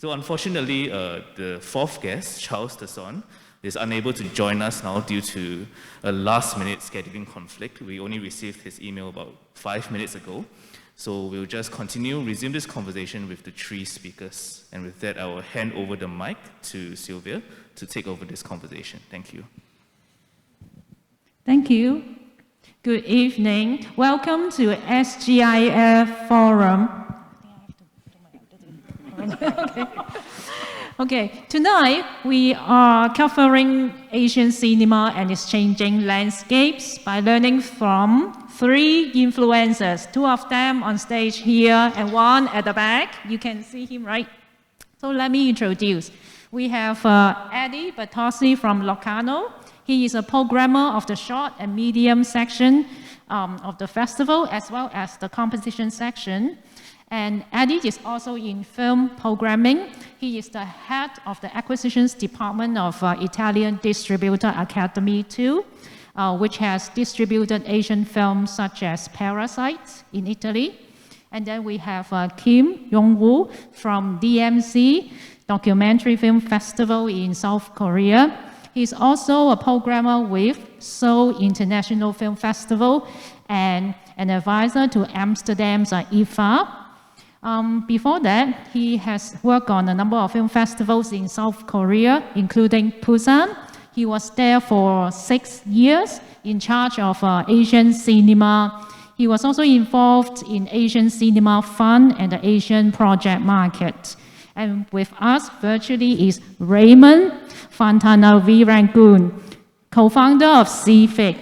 So unfortunately, the fourth guest, Charles Tesson, is unable to join us now due to a last-minute scheduling conflict. We only received his email about 5 minutes ago. So we'll just resume this conversation with the three speakers. And with that, I will hand over the mic to Silvia to take over this conversation. Thank you. Thank you. Good evening. Welcome to SGIFF Forum. Okay, tonight we are covering Asian cinema and its changing landscapes by learning from three influencers, two of them on stage here and one at the back. You can see him, right? So let me introduce. We have Eddie Bertozzi from Locarno. He is a programmer of the short and medium section of the festival, as well as the competition section. And Eddie is also in film programming. He is the head of the acquisitions department of Italian Distributor Academy 2, which has distributed Asian films such as Parasite in Italy. And then we have Kim Yong-woo from DMC, Documentary Film Festival in South Korea. He's also a programmer with Seoul International Film Festival and an advisor to Amsterdam's IFA. Before that, he has worked on a number of film festivals in South Korea, including Busan. He was there for 6 years in charge of Asian cinema. He was also involved in Asian Cinema Fund and the Asian Project Market. And with us virtually is Raymond Phathanavirangoon, co-founder of CFX.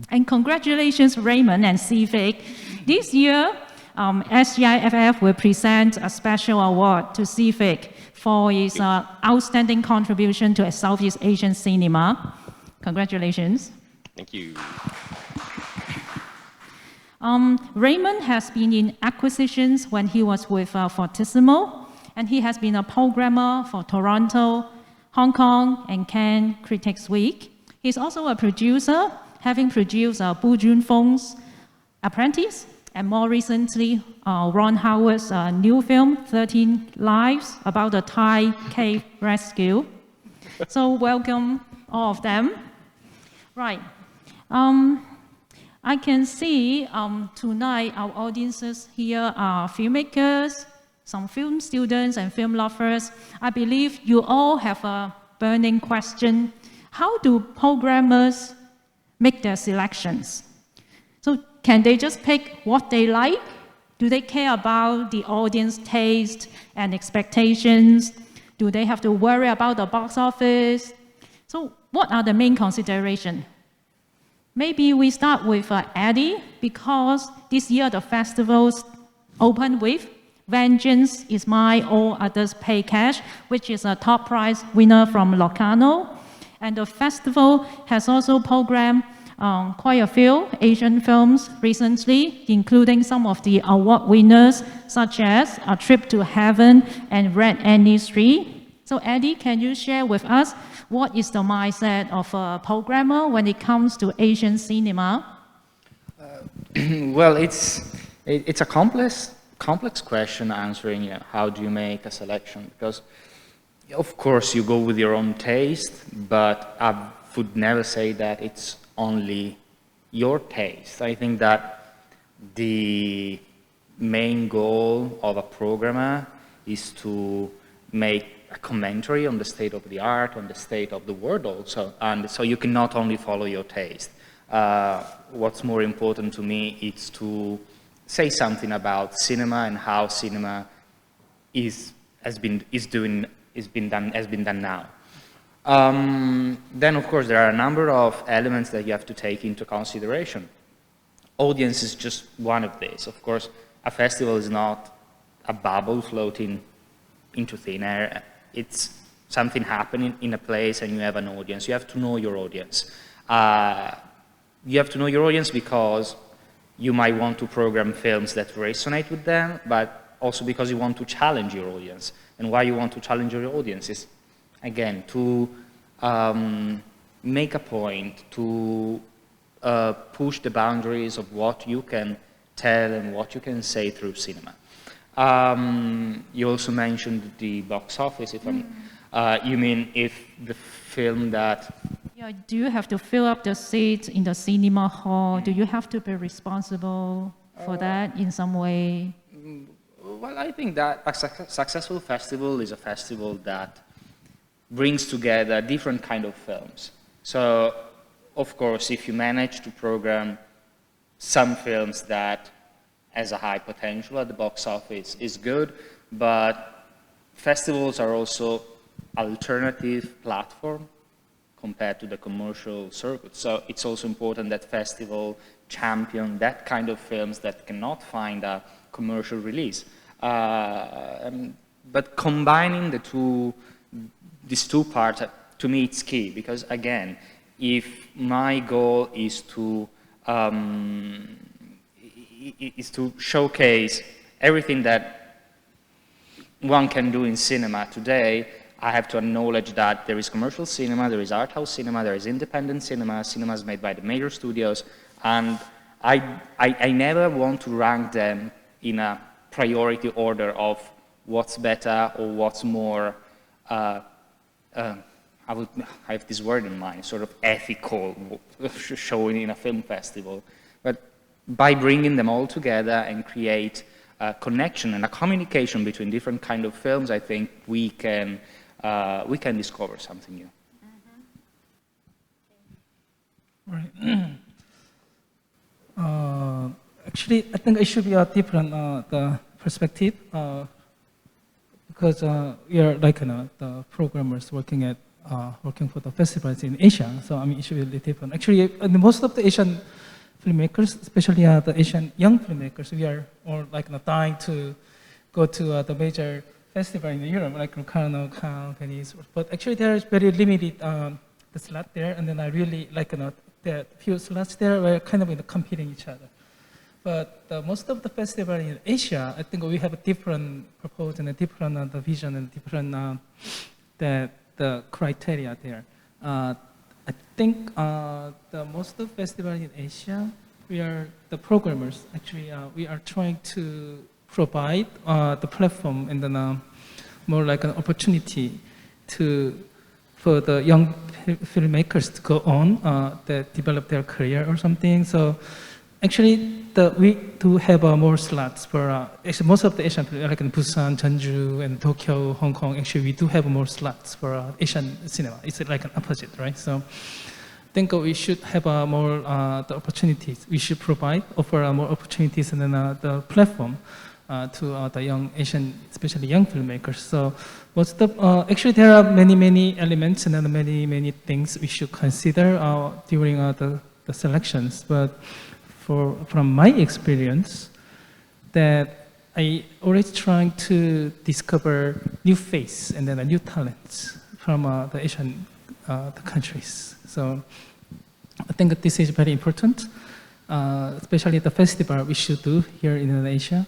And congratulations, Raymond and CFX. This year, SGIFF will present a special award to CFX for his outstanding contribution to Southeast Asian cinema. Congratulations. Thank you. Raymond has been in acquisitions when he was with Fortissimo, and he has been a programmer for Toronto, Hong Kong, and Cannes Critics Week. He's also a producer, having produced Bu Junfeng's Apprentice, and more recently, Ron Howard's new film, 13 Lives, about the Thai cave rescue. So welcome, all of them. Right. I can see tonight our audiences here are filmmakers, some film students and film lovers. I believe you all have a burning question. How do programmers make their selections? So can they just pick what they like? Do they care about the audience taste and expectations? Do they have to worry about the box office? So what are the main considerations? Maybe we start with Eddie, because this year the festivals opened with Vengeance Is Mine, All Others Pay Cash, which is a top prize winner from Locarno. And the festival has also programmed quite a few Asian films recently, including some of the award winners, such as A Trip to Heaven and Red Annie Street. So Eddie, can you share with us what is the mindset of a programmer when it comes to Asian cinema? Well, it's a complex question answering how do you make a selection, because of course you go with your own taste, but I would never say that it's only your taste. I think that the main goal of a programmer is to make a commentary on the state of the art, on the state of the world also, and so you can not only follow your taste. What's more important to me is to say something about cinema and how cinema has been done now. Then, of course, there are a number of elements that you have to take into consideration. Audience is just one of these. Of course, a festival is not a bubble floating into thin air. It's something happening in a place and you have an audience. You have to know your audience. You have to know your audience because you might want to program films that resonate with them, but also because you want to challenge your audience. And why you want to challenge your audience is, again, to make a point, to push the boundaries of what you can tell and what you can say through cinema. You also mentioned the box office. If you mean if the film that... Yeah, do you have to fill up the seats in the cinema hall? Do you have to be responsible for that in some way? Well, I think that a successful festival is a festival that brings together different kind of films. So, of course, if you manage to program some films that has a high potential at the box office is good, but festivals are also alternative platform compared to the commercial circuit. So it's also important that festival champion that kind of films that cannot find a commercial release. But combining these two parts, to me it's key, because again, if my goal is to showcase everything that one can do in cinema today, I have to acknowledge that there is commercial cinema, there is art house cinema, there is independent cinema, cinemas made by the major studios, and I never want to rank them in a priority order of what's better or what's more, I have this word in mind, sort of ethical showing in a film festival. But by bringing them all together and create a connection and a communication between different kind of films, I think we can discover something new. Right. Actually, I think it should be a different the perspective because we are like the programmers working for the festivals in Asia. So I mean, it should be a little different. Actually, most of the Asian filmmakers, especially the Asian young filmmakers, we are all like dying to go to the major festival in Europe, like Locarno, Cannes, Venice. But actually, there is very limited the slot there, and then I really like the few slots there were kind of competing each other. But most of the festival in Asia, I think we have a different proposal and a different the vision and different the criteria there. I think the most of the festival in Asia, we are the programmers. Actually, we are trying to provide the platform and then more like an opportunity for the young filmmakers to go on that develop their career or something. So actually, we do have more slots for actually most of the Asian, like in Busan, Jeonju, and Tokyo, Hong Kong. Actually, we do have more slots for Asian cinema. It's like an opposite, right? So I think we should have more the opportunities. We should offer more opportunities and then the platform to the young Asian, especially young filmmakers. So actually there are many elements and then many things we should consider during the selections. But from my experience, that I always trying to discover new face and then new talents from the Asian the countries. So I think that this is very important, especially the festival we should do here in Indonesia.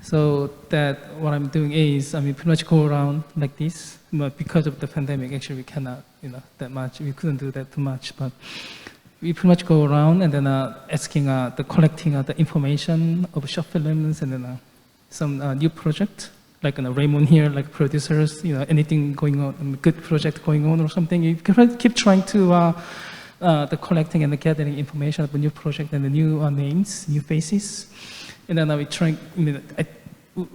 So that what I'm doing is, I mean, pretty much go around like this, but because of the pandemic, actually we cannot, that much. We couldn't do that too much, but we pretty much go around and then collecting the information of short films and then some new project, like Raymond here, like producers, anything going on, good project going on or something. You keep trying to the collecting and the gathering information of a new project and the new names, new faces. And then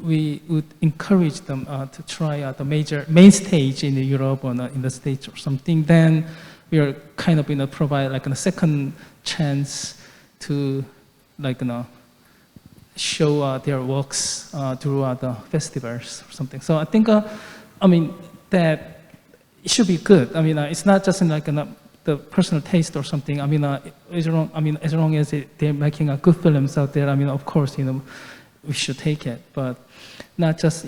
we would encourage them to try the main stage in Europe or in the States or something. Then we are kind of provide like a second chance to show their works through the festivals or something. So I think that it should be good. I mean it's not just the personal taste or something. I mean as long as they're making good films out there. I mean of course we should take it, but not just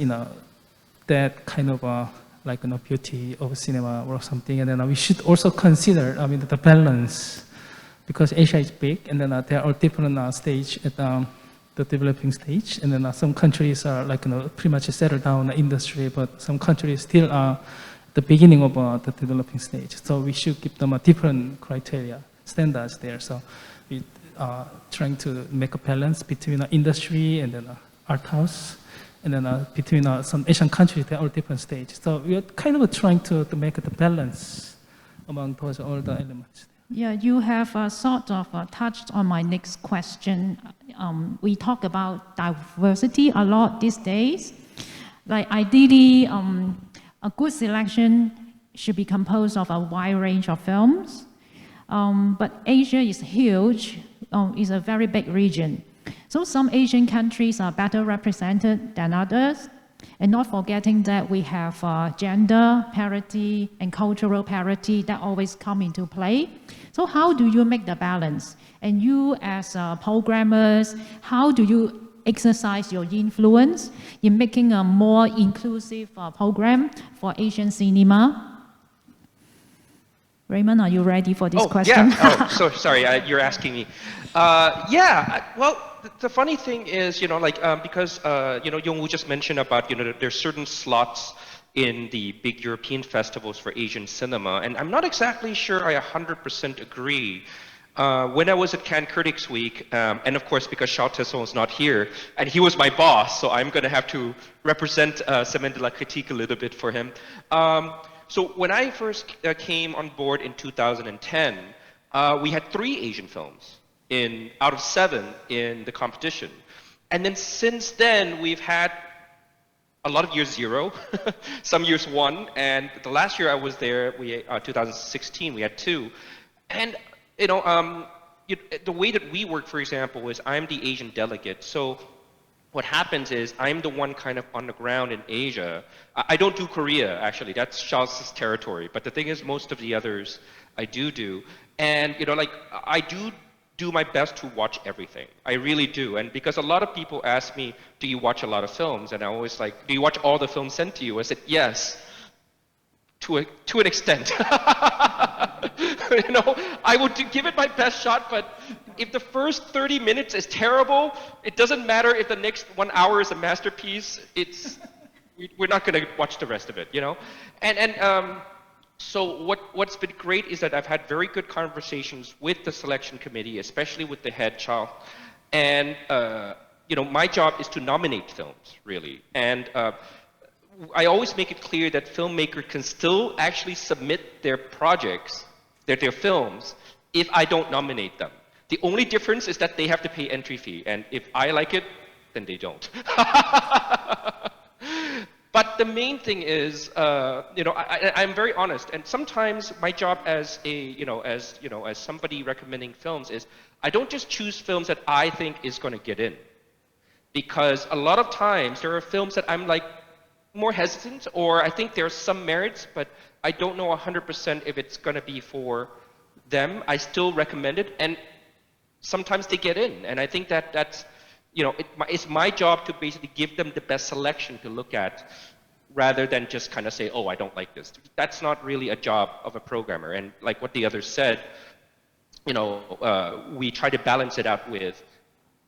that kind of beauty of cinema or something. And then we should also consider the balance, because Asia is big and then there are different stage at the developing stage, and then some countries are pretty much settled down the industry, but some countries still are the beginning of the developing stage. So we should give them a different criteria, standards there. So we are trying to make a balance between the industry and then art house, and then between some Asian countries, they're all different stages. So we are kind of trying to make the balance among those all the elements. Yeah, you have sort of touched on my next question. We talk about diversity a lot these days. Like ideally, a good selection should be composed of a wide range of films. But Asia is huge, it's a very big region. So some Asian countries are better represented than others. And not forgetting that we have gender parity and cultural parity that always come into play. So how do you make the balance? And you as programmers, how do you exercise your influence in making a more inclusive program for Asian cinema? Raymond, are you ready for this question? Yeah. Oh, so sorry, you're asking me. Yeah, well, the funny thing is, you know, like, because, you know, Yongwoo just mentioned about, you know, there's certain slots in the big European festivals for Asian cinema, and I'm not exactly sure I 100% agree. When I was at Cannes Critics Week, and of course because Charles Tesson is not here, and he was my boss, so I'm going to have to represent Semaine de la Critique a little bit for him. So when I first came on board in 2010, we had 3 Asian films out of 7 in the competition. And then since then, we've had a lot of years 0, some years 1, and the last year I was there, 2016, we had 2. And you know, the way that we work, for example, is I'm the Asian delegate. So what happens is I'm the one kind of on the ground in Asia. I don't do Korea, actually. That's Charles' territory. But the thing is, most of the others I do. And, you know, like, I do my best to watch everything. I really do. And because a lot of people ask me, do you watch a lot of films? And I always like, do you watch all the films sent to you? I said, yes, to an extent. You know, I would give it my best shot, but if the first 30 minutes is terrible, it doesn't matter if the next 1 hour is a masterpiece. We're not going to watch the rest of it, you know? So what's been great is that I've had very good conversations with the selection committee, especially with the head, Charles. And, you know, my job is to nominate films, really. And I always make it clear that filmmakers can still actually submit their projects, their films, if I don't nominate them. The only difference is that they have to pay entry fee. And if I like it, then they don't. But the main thing is, you know, I'm very honest, and sometimes my job as as somebody recommending films is, I don't just choose films that I think is going to get in, because a lot of times there are films that I'm like more hesitant, or I think there's some merits, but I don't know 100% if it's going to be for them. I still recommend it, and sometimes they get in, and I think that's, you know, it's my job to basically give them the best selection to look at, rather than just kind of say, oh, I don't like this. That's not really a job of a programmer. And like what the others said, you know, we try to balance it out with,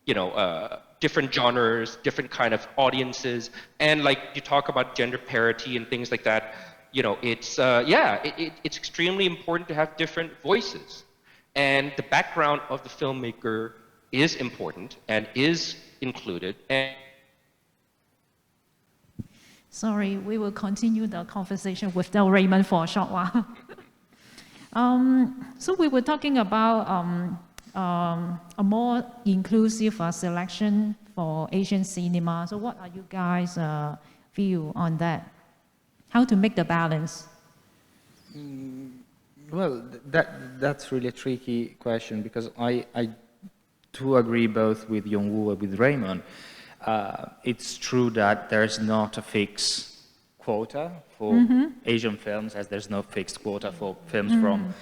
you know, different genres, different kind of audiences, and like you talk about gender parity and things like that. You know, it's it's extremely important to have different voices, and the background of the filmmaker is important and is included. And sorry, we will continue the conversation with Raymond for a short while. So we were talking about a more inclusive selection for Asian cinema. So what are you guys' view on that? How to make the balance? Well, that's really a tricky question, because I do agree both with Yongwoo and with Raymond. It's true that there's not a fixed quota for Asian films, as there's no fixed quota for films from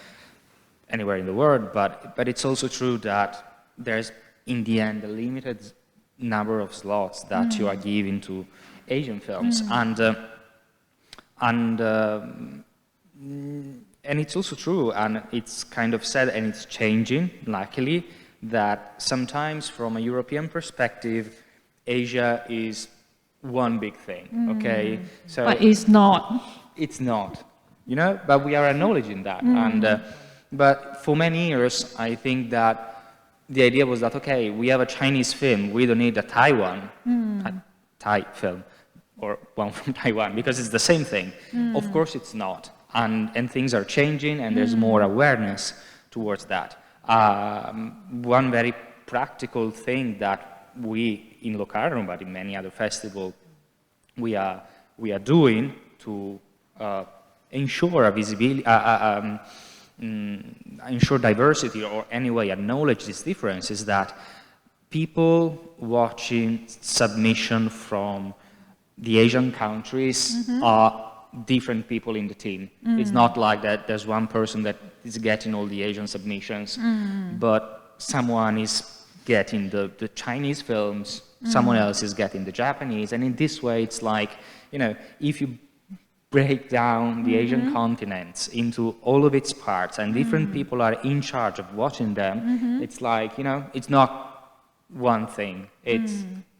anywhere in the world, but it's also true that there's, in the end, a limited number of slots that you are giving to Asian films. And it's also true, and it's kind of said, and it's changing, luckily, that sometimes from a European perspective, Asia is one big thing, okay? So but it's not. It's not, you know, but we are acknowledging that. And but for many years, I think that the idea was that, okay, we have a Chinese film, we don't need a Taiwan Thai film or one from Taiwan, because it's the same thing. Of course it's not. And things are changing, and there's more awareness towards that. One very practical thing that we in Locarno, but in many other festivals, we are doing to ensure a visibility, ensure diversity, or anyway acknowledge this difference, is that people watching submission from the Asian countries are different people in the team. It's not like that there's one person that is getting all the Asian submissions, but someone is getting the Chinese films, someone else is getting the Japanese, and in this way it's like, you know, if you break down the Asian continents into all of its parts and different people are in charge of watching them, it's like, you know, it's not one thing, it's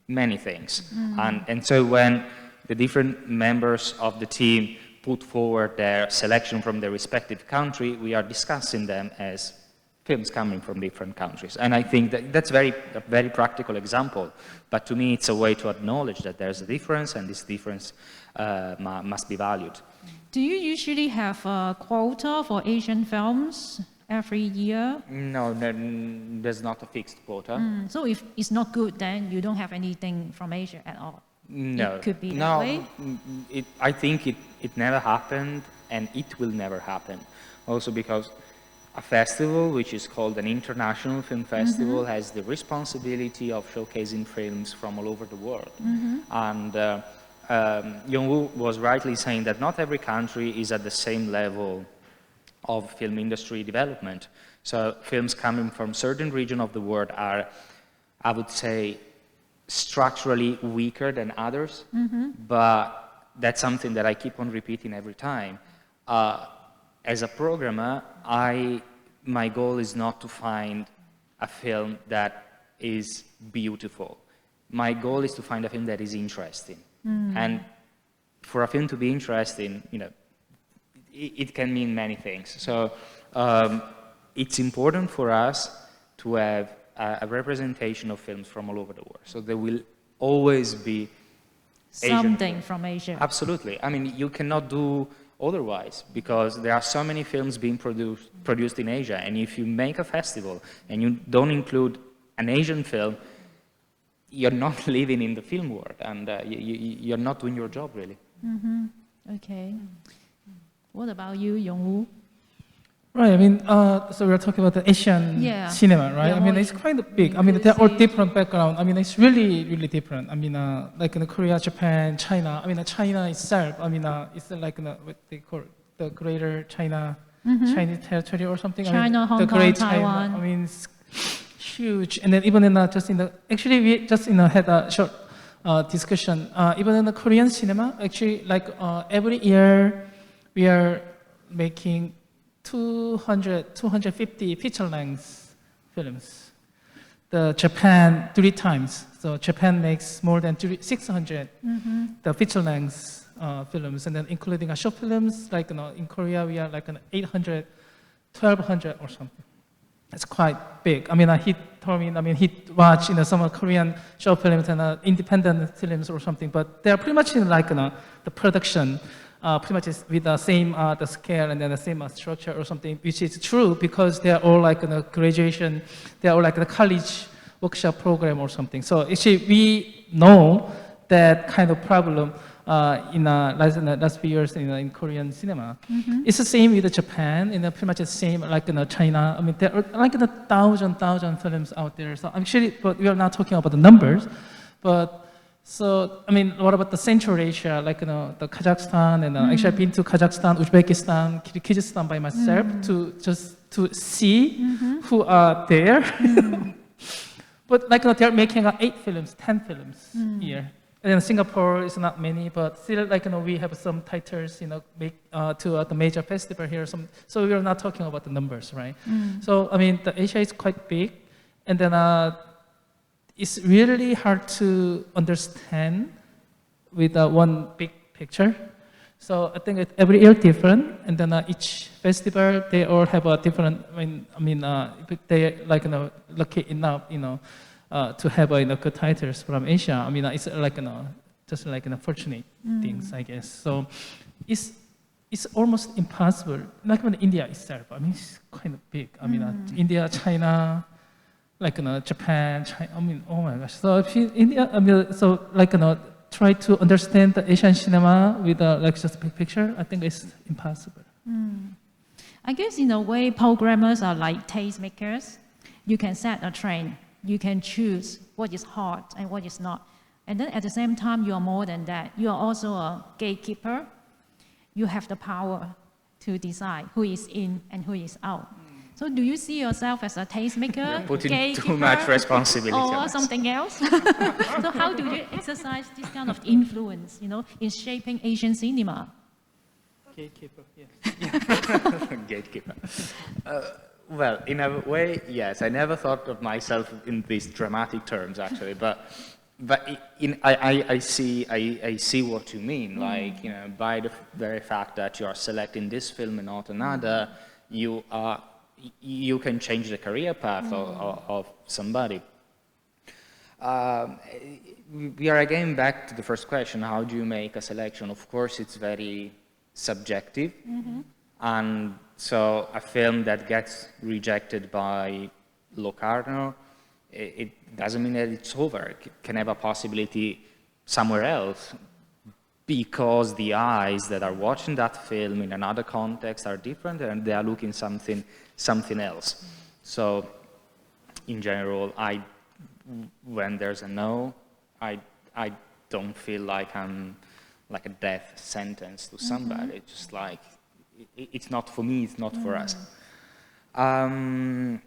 many things. And so when the different members of the team put forward their selection from their respective country, we are discussing them as films coming from different countries. And I think that that's a very practical example, but to me it's a way to acknowledge that there's a difference, and this difference must be valued. Do you usually have a quota for Asian films every year? No, there's not a fixed quota. So if it's not good, then you don't have anything from Asia at all? No. It could be that way? I think it never happened, and it will never happen. Also because a festival, which is called an international film festival, has the responsibility of showcasing films from all over the world. And Yong-woo was rightly saying that not every country is at the same level of film industry development. So films coming from certain region of the world are, I would say, structurally weaker than others, but that's something that I keep on repeating every time. As a programmer, my goal is not to find a film that is beautiful. My goal is to find a film that is interesting. And for a film to be interesting, you know, it can mean many things. So it's important for us to have a representation of films from all over the world. So there will always be Something from Asia. Absolutely. I mean, you cannot do otherwise, because there are so many films being produced in Asia, and if you make a festival and you don't include an Asian film, you're not living in the film world, and you're not doing your job, really. Okay. What about you, Yong-woo? Right, I mean, so we're talking about the Asian cinema, right? I mean, it's quite big. I mean, they're all different background. I mean, it's really, really different. I mean, like in Korea, Japan, China. I mean, China itself, I mean, it's like what they call the Greater China, Chinese territory or something. China, I mean, Hong the Kong, Great Taiwan. China. I mean, it's huge. And then even in just in the, actually, we just had a short discussion. Even in the Korean cinema, actually, like every year, we are making 250 feature-length films. The Japan 3 times. So Japan makes more than 600 the feature-length films, and then including short films. Like in Korea, we are like 800, 1,200 or something. It's quite big. I mean, he told me, I mean, he watched some Korean short films and independent films or something, but they're pretty much in like the production. Pretty much is with the same the scale and then the same structure or something, which is true because they are all like graduation, they are all like the college workshop program or something. So actually we know that kind of problem in the last few years in Korean cinema. It's the same with Japan, pretty much the same like in China. I mean, there are like 1,000 films out there. So actually, but we are not talking about the numbers, but so, I mean, what about the Central Asia, like, the Kazakhstan, and actually I've been to Kazakhstan, Uzbekistan, Kyrgyzstan by myself to see who are there. But like, they're making 8 films, 10 films a year. And then Singapore is not many, but still, like, we have some titles, make to the major festival here. So we're not talking about the numbers, right? So, I mean, the Asia is quite big, and then it's really hard to understand with one big picture. So I think every year different, and then each festival they all have a different. I mean, they like lucky enough, to have good titles from Asia. I mean, it's like just like unfortunate things, I guess. So it's almost impossible. Like in India itself, I mean, it's kind of big. I mean, India, China, like Japan, China. I mean, oh my gosh. So if you, India, I mean, so like try to understand the Asian cinema with like just big picture. I think it's impossible. I guess in a way, programmers are like tastemakers. You can set a trend. You can choose what is hot and what is not. And then at the same time, you are more than that. You are also a gatekeeper. You have the power to decide who is in and who is out. So do you see yourself as a tastemaker, Putting too much responsibility on or us. something else? So how do you exercise this kind of influence, in shaping Asian cinema? Gatekeeper, yes. Gatekeeper. Well, in a way, yes. I never thought of myself in these dramatic terms, actually, but I see what you mean. Like, by the very fact that you are selecting this film and not another, you can change the career path of somebody. We are again back to the first question: how do you make a selection? Of course, it's very subjective, and so a film that gets rejected by Locarno, it doesn't mean that it's over. It can have a possibility somewhere else, because the eyes that are watching that film in another context are different, and they are looking something else. So, in general, when there's a no, I don't feel like I'm like a death sentence to somebody. It's just like, it's not for me, it's not for us. I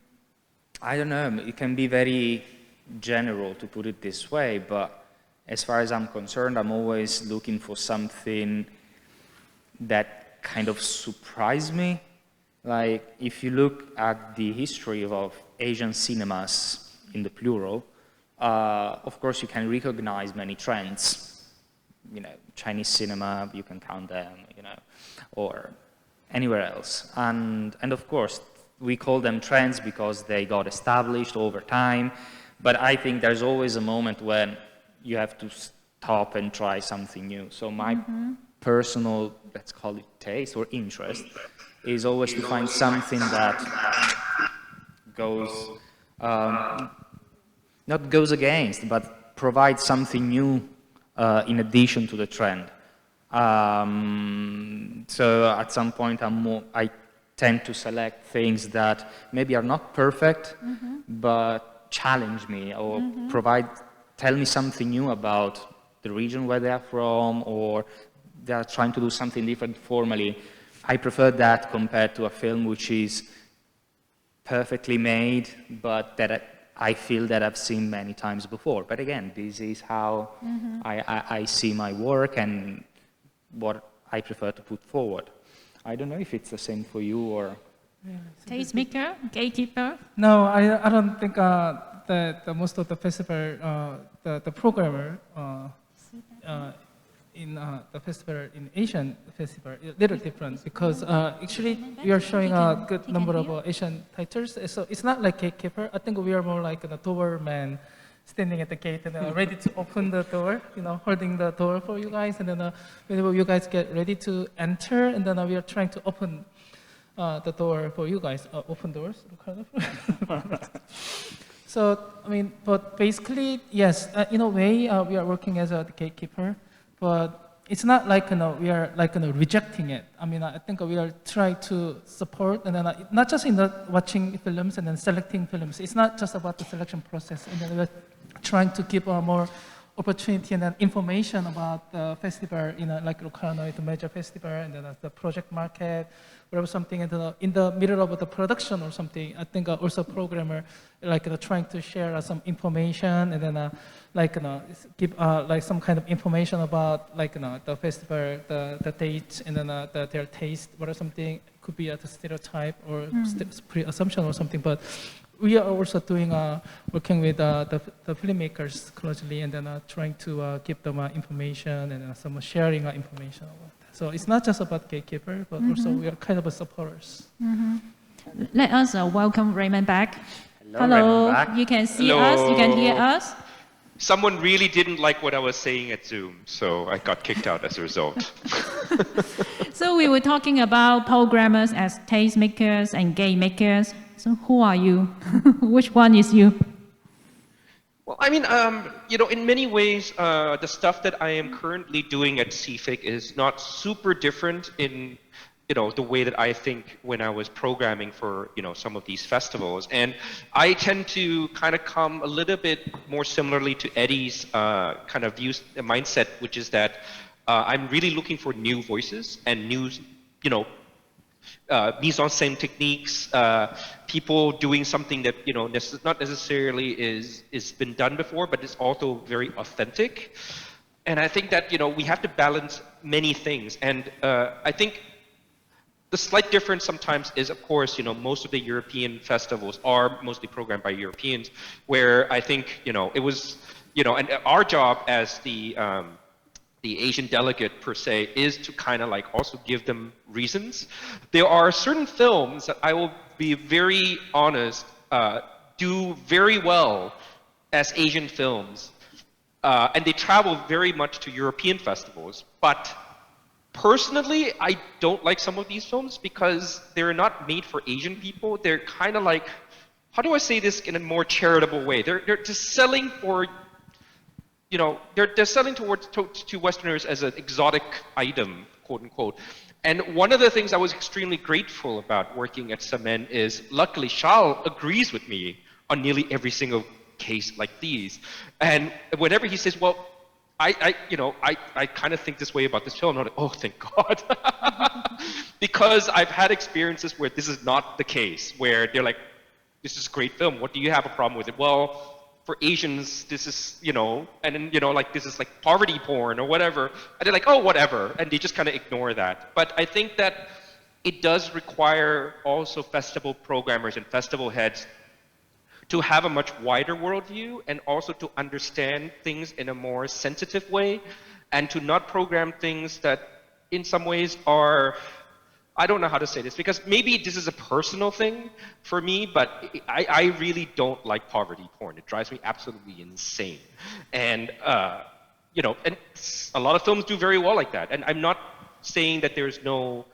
don't know, it can be very general to put it this way, but as far as I'm concerned, I'm always looking for something that kind of surprised me. Like, if you look at the history of Asian cinemas in the plural, of course you can recognize many trends. Chinese cinema, you can count them, or anywhere else. And of course, we call them trends because they got established over time. But I think there's always a moment when you have to stop and try something new. So my personal, let's call it taste or interest, is always to find something that goes, not goes against, but provides something new in addition to the trend. So at some point I tend to select things that maybe are not perfect, but challenge me or tell me something new about the region where they are from, or they are trying to do something different formally. I prefer that compared to a film which is perfectly made, but that I feel that I've seen many times before. But again, this is how I see my work and what I prefer to put forward. I don't know if it's the same for you or... Tastemaker, gatekeeper? No, I don't think that most of the festival, the programmer in the festival, in Asian festival, a little different, because actually we are showing a good number of Asian titles. So it's not like gatekeeper. I think we are more like a doorman standing at the gate and ready to open the door, holding the door for you guys. And then whenever you guys get ready to enter, and then we are trying to open the door for you guys. Open doors, kind of. So, I mean, but basically, yes, in a way, we are working as a gatekeeper, but it's not like, we are like, rejecting it. I mean, I think we are trying to support, and then not just in the watching films and then selecting films. It's not just about the selection process, and then we're trying to give more opportunity and then information about the festival, like Locarno, it's a major festival, and then the project market, whatever something in the middle of the production or something. I think also programmer like trying to share some information, and then give like some kind of information about the festival, the dates, and then their taste, whatever something could be a stereotype or pre-assumption or something. But we are also doing working with the filmmakers closely, and then trying to give them information and some sharing information. So it's not just about gatekeeper, but also we are kind of supporters. Let us welcome Raymond back. Hello. Raymond back. You can see us, you can hear us. someone really didn't like what I was saying at Zoom, so I got kicked out as a result. So we were talking about programmers as tastemakers and game makers. So who are you? Which one is you? Well, I mean, you know, in many ways, the stuff that I am currently doing at CFX is not super different in, you know, the way that I think when I was programming for, you know, some of these festivals. And I tend to kind of come a little bit more similarly to Eddie's kind of views, mindset, which is that I'm really looking for new voices and new, you know, mise-en-scène techniques, people doing something that, you know, not necessarily is been done before, but is also very authentic. And I think that, you know, we have to balance many things. And I think the slight difference sometimes is, of course, you know, most of the European festivals are mostly programmed by Europeans, where I think, you know, it was, you know, and our job as the Asian delegate per se is to kind of like also give them reasons. There are certain films that I will be very honest, do very well as Asian films, and they travel very much to European festivals, but personally, I don't like some of these films because they're not made for Asian people. They're kind of like, how do I say this in a more charitable way? They're just selling for, you know, they're selling to Westerners as an exotic item, quote unquote. And one of the things I was extremely grateful about working at Samen is, luckily, Charles agrees with me on nearly every single case like these. And whenever he says, well, I kind of think this way about this film. I'm like, oh, thank God. Because I've had experiences where this is not the case, where they're like, this is a great film. What do you have a problem with it? Well, for Asians, this is, you know, and then, you know, like this is like poverty porn or whatever. And they're like, oh, whatever. And they just kind of ignore that. But I think that it does require also festival programmers and festival heads to have a much wider worldview and also to understand things in a more sensitive way and to not program things that in some ways are, I don't know how to say this because maybe this is a personal thing for me, but I really don't like poverty porn. It drives me absolutely insane. And, you know, and a lot of films do very well like that. And I'm not saying that there's no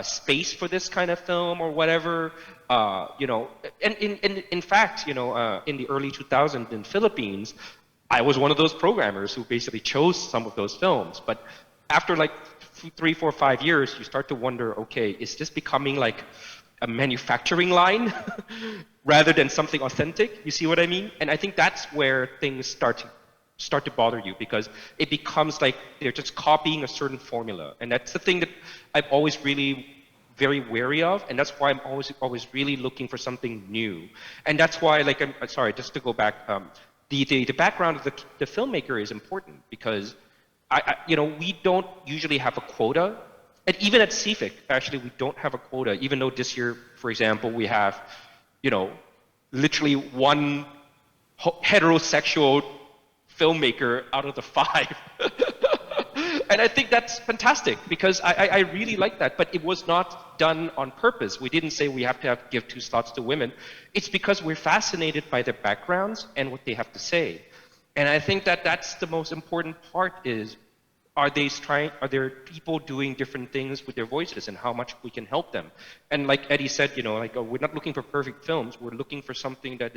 space for this kind of film or whatever, you know, and in fact, you know, in the early 2000s in Philippines, I was one of those programmers who basically chose some of those films. But after like 3, 4, 5 years, you start to wonder, okay, is this becoming like a manufacturing line rather than something authentic? You see what I mean? And I think that's where things start to bother you because it becomes like they're just copying a certain formula. And that's the thing that I've always really very wary of, and that's why I'm always really looking for something new. And that's why, like, I'm sorry, just to go back, the background of the filmmaker is important because you know, we don't usually have a quota, and even at CFX, actually, we don't have a quota. Even though this year, for example, we have, you know, literally one heterosexual filmmaker out of the 5. And I think that's fantastic because I really like that, but it was not done on purpose. We didn't say we have to give 2 slots to women. It's because we're fascinated by their backgrounds and what they have to say. And I think that that's the most important part is, are there people doing different things with their voices and how much we can help them? And like Eddie said, you know, like, we're not looking for perfect films. We're looking for something that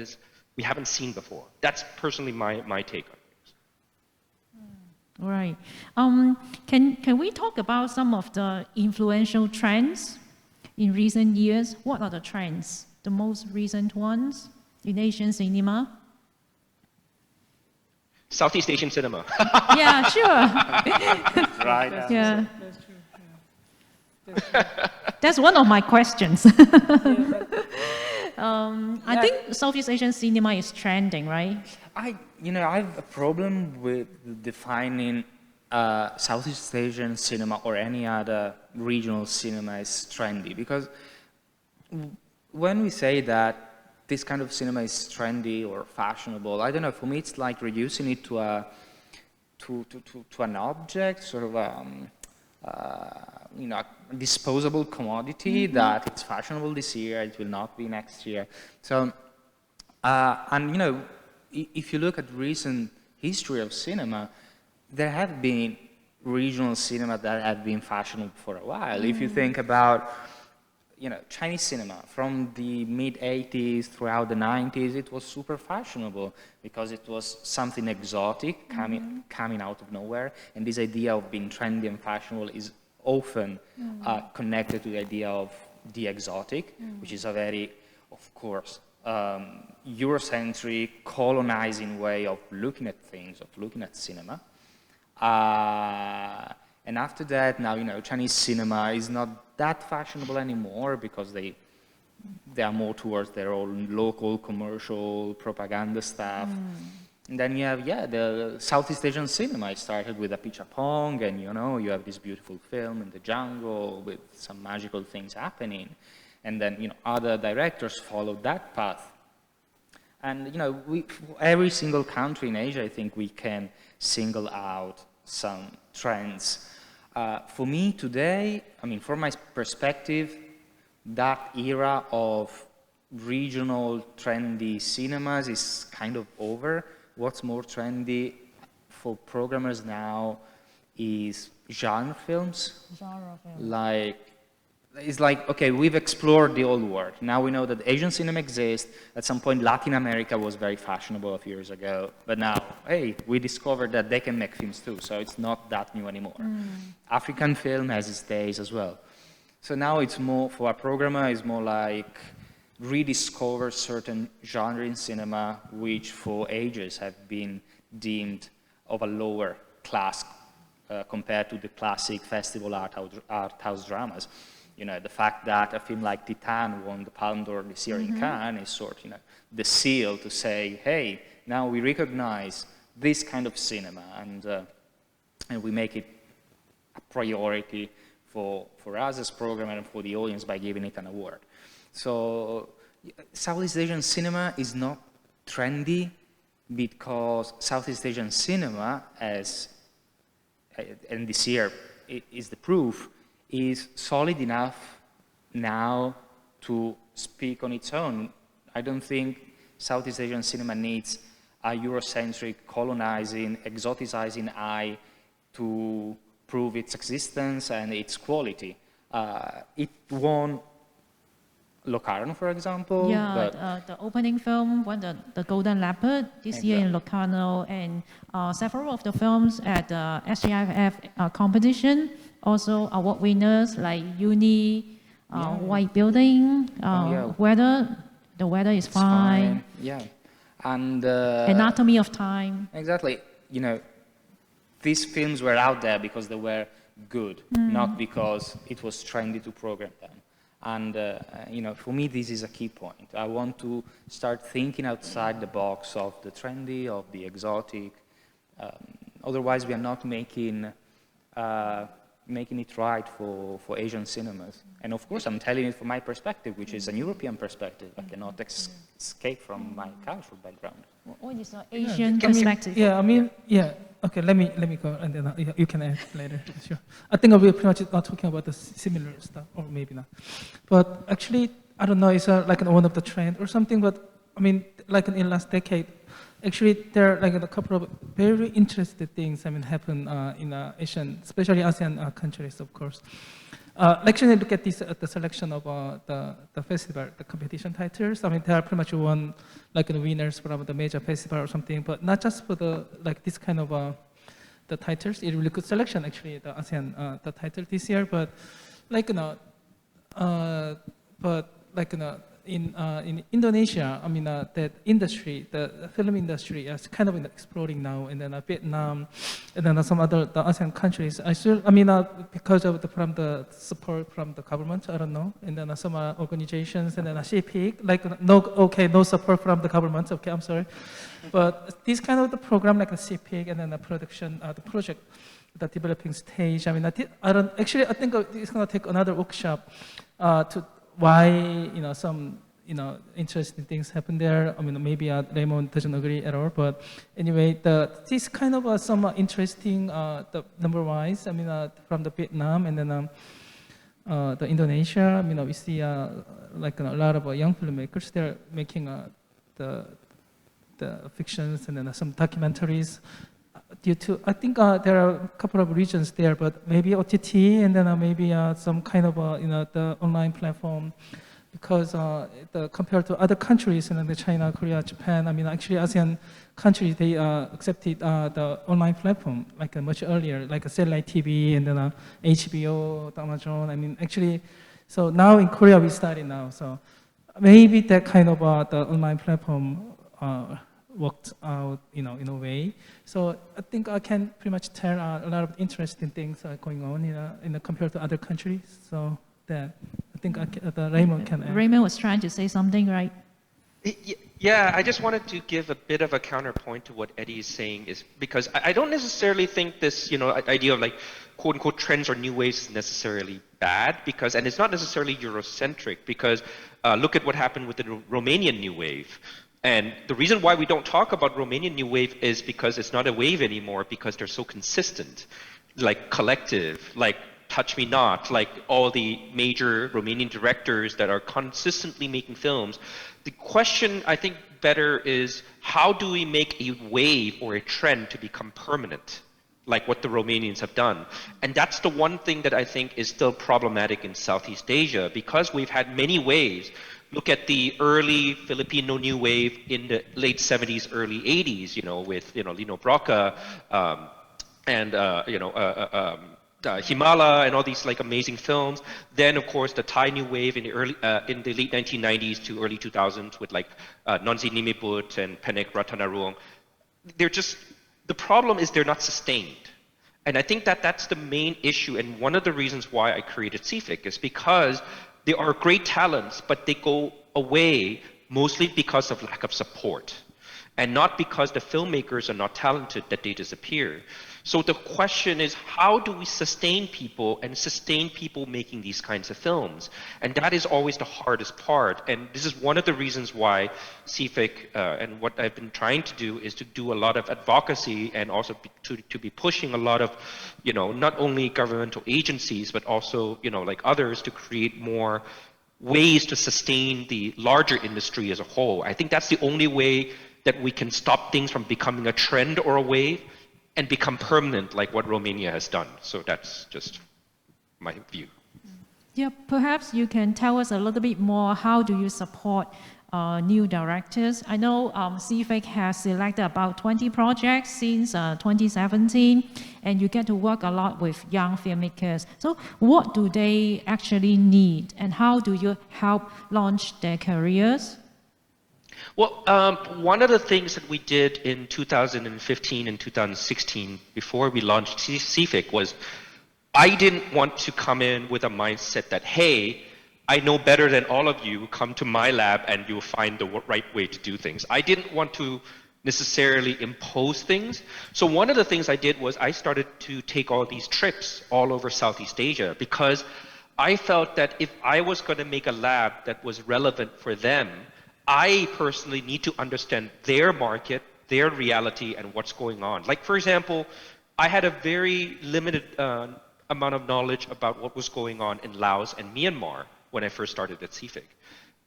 we haven't seen before. That's personally my take on it. All right. Can we talk about some of the influential trends in recent years? What are the trends, the most recent ones in Asian cinema? Southeast Asian cinema. Yeah, sure. Right. Yeah. That's true. Yeah. That's one of my questions. I think Southeast Asian cinema is trending, right? You know, I have a problem with defining Southeast Asian cinema or any other regional cinema as trendy because when we say that this kind of cinema is trendy or fashionable, I don't know, for me it's like reducing it to an object, sort of you know, a disposable commodity that it's fashionable this year, it will not be next year. So, and you know, if you look at recent history of cinema, there have been regional cinema that have been fashionable for a while. If you think about, you know, Chinese cinema from the mid-80s throughout the 90s, it was super fashionable because it was something exotic coming out of nowhere. And this idea of being trendy and fashionable is often connected to the idea of the exotic, which is a very, of course, Eurocentric, colonizing way of looking at things, of looking at cinema. And after that, now, you know, Chinese cinema is not that fashionable anymore because they are more towards their own local commercial propaganda stuff. And then you have, the Southeast Asian cinema. It started with Apichatpong, and, you know, you have this beautiful film in the jungle with some magical things happening. And then, you know, other directors followed that path. And, you know, every single country in Asia, I think we can single out some trends. For me today, I mean, from my perspective, that era of regional trendy cinemas is kind of over. What's more trendy for programmers now is genre films. It's like, okay, we've explored the old world. Now we know that Asian cinema exists. At some point, Latin America was very fashionable a few years ago. But now, hey, we discovered that they can make films too, so it's not that new anymore. African film has its days as well. So now it's more, for a programmer, it's more like rediscover certain genre in cinema, which for ages have been deemed of a lower class compared to the classic festival art house dramas. You know, the fact that a film like Titan won the Palme d'Or this year in Cannes is sort of, you know, the seal to say, hey, now we recognize this kind of cinema, and we make it a priority for us as programmer and for the audience by giving it an award. So Southeast Asian cinema is not trendy because Southeast Asian cinema, and this year is the proof, is solid enough now to speak on its own. I don't think Southeast Asian cinema needs a Eurocentric, colonizing, exoticizing eye to prove its existence and its quality. It won Locarno, for example. Yeah, the opening film won the Golden Leopard this year in Locarno, and several of the films at the SGIFF competition, also award winners like Uni, White Building, Weather, The Weather is Fine. Yeah, and Anatomy of Time. Exactly. You know, these films were out there because they were good, not because it was trendy to program them. And, you know, for me, this is a key point. I want to start thinking outside the box of the trendy, of the exotic. Otherwise, we are not making it right for Asian cinemas. And of course, I'm telling it from my perspective, which is an European perspective. I cannot escape from my cultural background. What is your Asian perspective? I mean, okay, let me go, and then you can add later. Sure. I think we're pretty much not talking about the similar stuff, or maybe not. But actually, I don't know, it's like one of the trend or something. But I mean, like in the last decade, actually there are like a couple of very interesting things. I mean, happen in Asian, especially ASEAN countries, of course. Actually, look at this the selection of the festival, the competition titles. I mean, they are pretty much one like the winners from the major festival or something, but not just for the like this kind of the titles. It's really good selection actually, the ASEAN the title this year. But like in Indonesia, I mean that industry, the film industry is kind of exploding now, and then Vietnam, and then some other the ASEAN countries. Because of from the support from the government, I don't know, and then some organizations, and then CFX, like no support from the government. Okay, I'm sorry, but this kind of the program like the CFX and then the production, the project, the developing stage. I mean, I think it's gonna take another workshop to. Why some interesting things happen there. I mean, maybe Raymond doesn't agree at all, but anyway, this kind of some interesting the number wise. I mean, from the Vietnam and then the Indonesia. I mean, we see like a lot of young filmmakers. They're making the the fictions and then some documentaries. Due to, I think there are a couple of regions there, but maybe OTT and then maybe some kind of the online platform, because compared to other countries, the China, Korea, Japan, I mean actually ASEAN countries, they accepted the online platform like much earlier, like a satellite TV and then HBO, Amazon. I mean actually, so now in Korea we started now, so maybe that kind of the online platform worked out, in a way. So I think I can pretty much tell a lot of interesting things going on compared to other countries. So that I think Raymond can add. Raymond was trying to say something, right? Yeah, I just wanted to give a bit of a counterpoint to what Eddie is saying, is because I don't necessarily think this, idea of like quote unquote trends or new waves is necessarily bad, because, and it's not necessarily Eurocentric, because look at what happened with the Romanian new wave. And the reason why we don't talk about Romanian new wave is because it's not a wave anymore, because they're so consistent, like Collective, like Touch Me Not, like all the major Romanian directors that are consistently making films. The question, I think, better is how do we make a wave or a trend to become permanent, like what the Romanians have done? And that's the one thing that I think is still problematic in Southeast Asia, because we've had many waves. Look at the early Filipino new wave in the late 70s, early 80s, with, Lino Brocka, and, Himala and all these like amazing films. Then of course the Thai new wave in the late 1990s to early 2000s with like Nonzi Nimibut and Penek Ratanaruong. The problem is they're not sustained. And I think that that's the main issue, and one of the reasons why I created CFX is because they are great talents, but they go away mostly because of lack of support, and not because the filmmakers are not talented that they disappear. So the question is, how do we sustain people and sustain people making these kinds of films? And that is always the hardest part. And this is one of the reasons why CFX and what I've been trying to do is to do a lot of advocacy, and also to be pushing a lot of, not only governmental agencies, but also, like others, to create more ways to sustain the larger industry as a whole. I think that's the only way that we can stop things from becoming a trend or a wave and become permanent, like what Romania has done. So that's just my view. Yeah, perhaps you can tell us a little bit more, how do you support new directors? I know CFX has selected about 20 projects since 2017, and you get to work a lot with young filmmakers. So what do they actually need, and how do you help launch their careers? Well, one of the things that we did in 2015 and 2016 before we launched CFX was, I didn't want to come in with a mindset that, hey, I know better than all of you, come to my lab and you'll find the right way to do things. I didn't want to necessarily impose things. So one of the things I did was I started to take all these trips all over Southeast Asia, because I felt that if I was going to make a lab that was relevant for them, I personally need to understand their market, their reality, and what's going on. Like, for example, I had a very limited amount of knowledge about what was going on in Laos and Myanmar when I first started at CFX.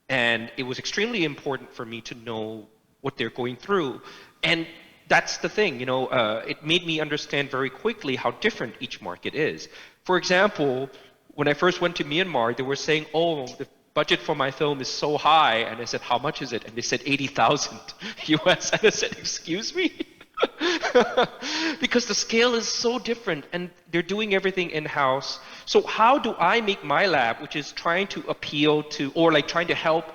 And it was extremely important for me to know what they're going through. And that's the thing, it made me understand very quickly how different each market is. For example, when I first went to Myanmar, they were saying, oh, the budget for my film is so high. And I said, how much is it? And they said 80,000 US. And I said, excuse me? Because the scale is so different and they're doing everything in-house. So how do I make my lab, which is trying to appeal to, or like trying to help,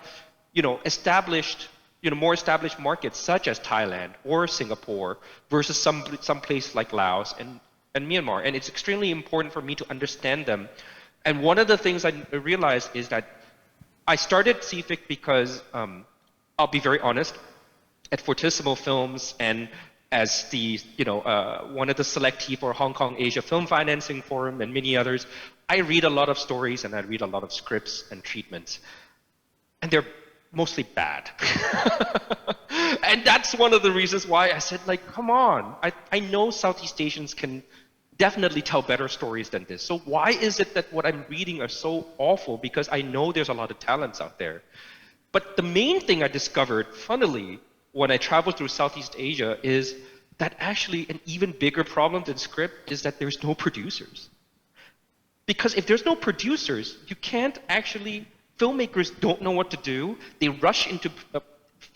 established, more established markets such as Thailand or Singapore versus some place like Laos and Myanmar. And it's extremely important for me to understand them. And one of the things I realized is that I started CFX because, I'll be very honest, at Fortissimo Films and as the, one of the selectee for Hong Kong Asia Film Financing Forum and many others, I read a lot of stories and I read a lot of scripts and treatments. And they're mostly bad. And that's one of the reasons why I said, like, come on. I know Southeast Asians can definitely tell better stories than this. So why is it that what I'm reading are so awful? Because I know there's a lot of talents out there. But the main thing I discovered, funnily, when I travel through Southeast Asia is that actually an even bigger problem than script is that there's no producers. Because if there's no producers, you can't actually, filmmakers don't know what to do. They rush into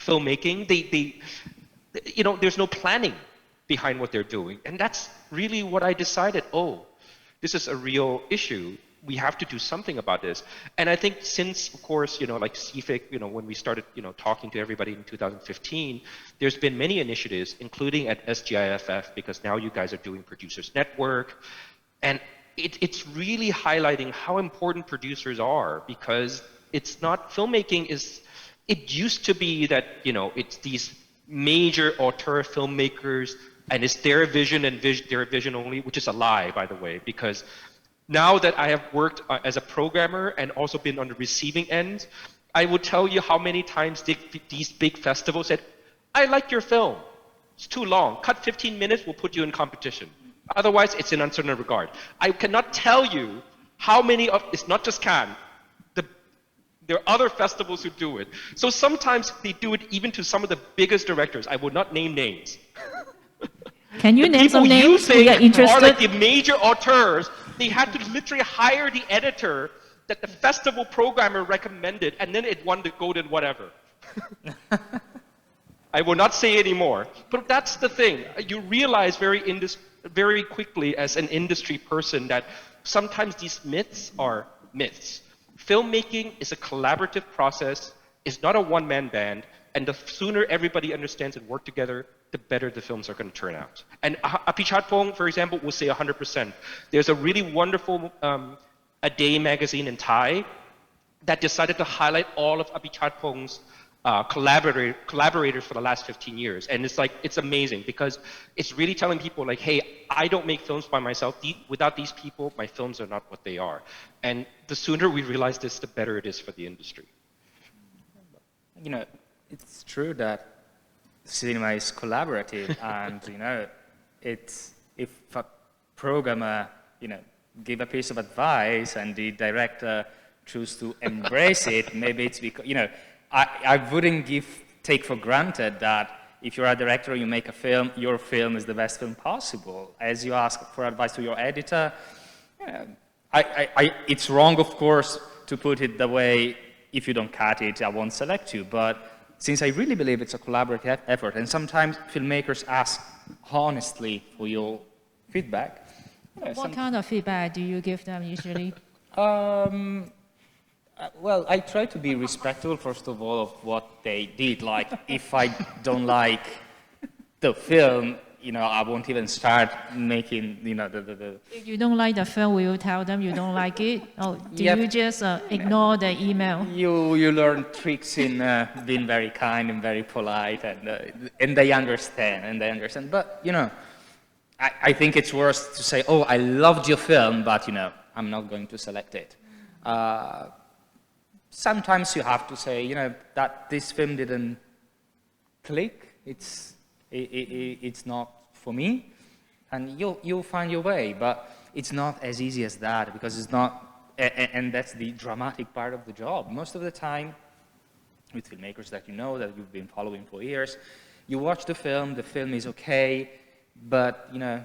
filmmaking. You know, there's no planning behind what they're doing. And that's really what I decided, oh, this is a real issue. We have to do something about this. And I think since, of course, you know, like CFX, you know, when we started, you know, talking to everybody in 2015, there's been many initiatives, including at SGIFF, because now you guys are doing Producers Network. And it's really highlighting how important producers are, because it's not, filmmaking is, it used to be that, you know, it's these major auteur filmmakers and it's their vision and their vision only, which is a lie, by the way, because now that I have worked as a programmer and also been on the receiving end, I will tell you how many times these big festivals said, I like your film, it's too long, cut 15 minutes, we'll put you in competition. Otherwise, it's in uncertain regard. I cannot tell you how many of, it's not just Cannes, there are other festivals who do it. So sometimes they do it even to some of the biggest directors. I will not name names. Can you name some names? We are interested. Are like the major auteurs. They had to literally hire the editor that the festival programmer recommended, and then it won the golden whatever. I will not say anymore. But that's the thing. You realize very quickly as an industry person that sometimes these myths are myths. Filmmaking is a collaborative process. It's not a one-man band. And the sooner everybody understands and work together, the better the films are going to turn out. And Apichatpong, for example, will say 100%. There's a really wonderful A Day magazine in Thai that decided to highlight all of Apichatpong's collaborators for the last 15 years. And it's like, it's amazing because it's really telling people like, hey, I don't make films by myself. Without these people, my films are not what they are. And the sooner we realize this, the better it is for the industry. You know, it's true that cinema is collaborative and, you know, it's, if a programmer, you know, give a piece of advice and the director choose to embrace it, maybe it's because, you know, I wouldn't take for granted that if you're a director, you make a film, your film is the best film possible. As you ask for advice to your editor, it's wrong, of course, to put it the way, if you don't cut it, I won't select you. But since I really believe it's a collaborative effort, and sometimes filmmakers ask honestly for your feedback. What kind of feedback do you give them usually? Well, I try to be respectful, first of all, of what they did. Like, if I don't like the film, you know, I won't even start making, you know, If you don't like the film, will you tell them you don't like it? Or do you just ignore the email? You learn tricks in being very kind and very polite, and they understand, But, you know, I think it's worse to say, oh, I loved your film, but, you know, I'm not going to select it. Sometimes you have to say, you know, that this film didn't click, it's not for me, and you'll find your way, but it's not as easy as that, because it's not, and that's the dramatic part of the job. Most of the time, with filmmakers that you know, that you've been following for years, you watch the film is okay, but, you know,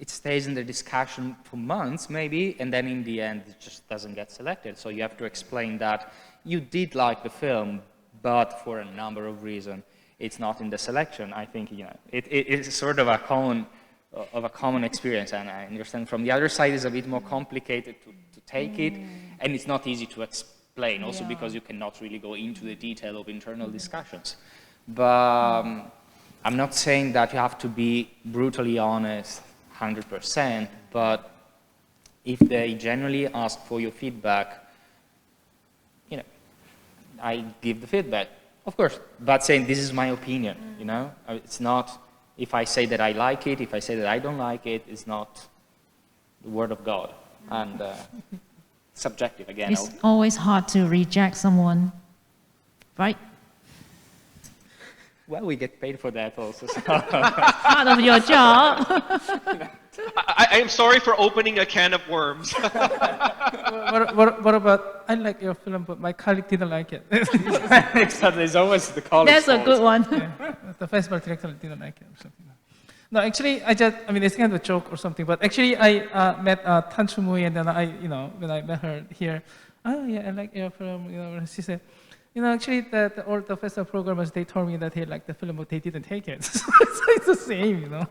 it stays in the discussion for months, maybe, and then in the end, it just doesn't get selected. So you have to explain that you did like the film, but for a number of reasons, it's not in the selection. I think, you know, it's sort of a common experience, and I understand from the other side it's a bit more complicated to take it, and it's not easy to explain, also because you cannot really go into the detail of internal discussions. But I'm not saying that you have to be brutally honest 100%, but if they genuinely ask for your feedback, you know, I give the feedback, of course, but saying this is my opinion, you know? It's not, if I say that I like it, if I say that I don't like it, it's not the word of God, and subjective again. It's always hard to reject someone, right? Well, we get paid for that also. So. Part of your job. I am sorry for opening a can of worms. What about, I like your film, but my colleague didn't like it. Exactly, it's always the college That's a good one. Yeah, the festival director didn't like it or something. No, actually, I mean, it's kind of a joke or something, but actually, I met Tan Chumui, and then when I met her here, oh yeah, I like your film, she said, actually, all the festival programmers, they told me that they liked the film, but they didn't take it. So it's the same,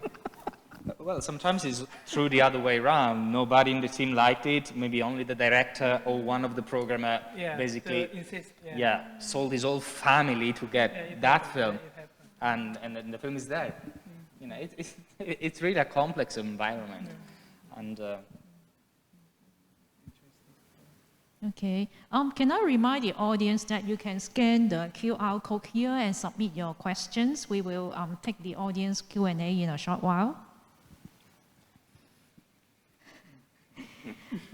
Well, sometimes it's true the other way around. Nobody in the team liked it. Maybe only the director or one of the programmer basically sold his whole family to get that film, and then the film is there. It's really a complex environment, and. Okay. Can I remind the audience that you can scan the QR code here and submit your questions? We will take the audience Q&A in a short while.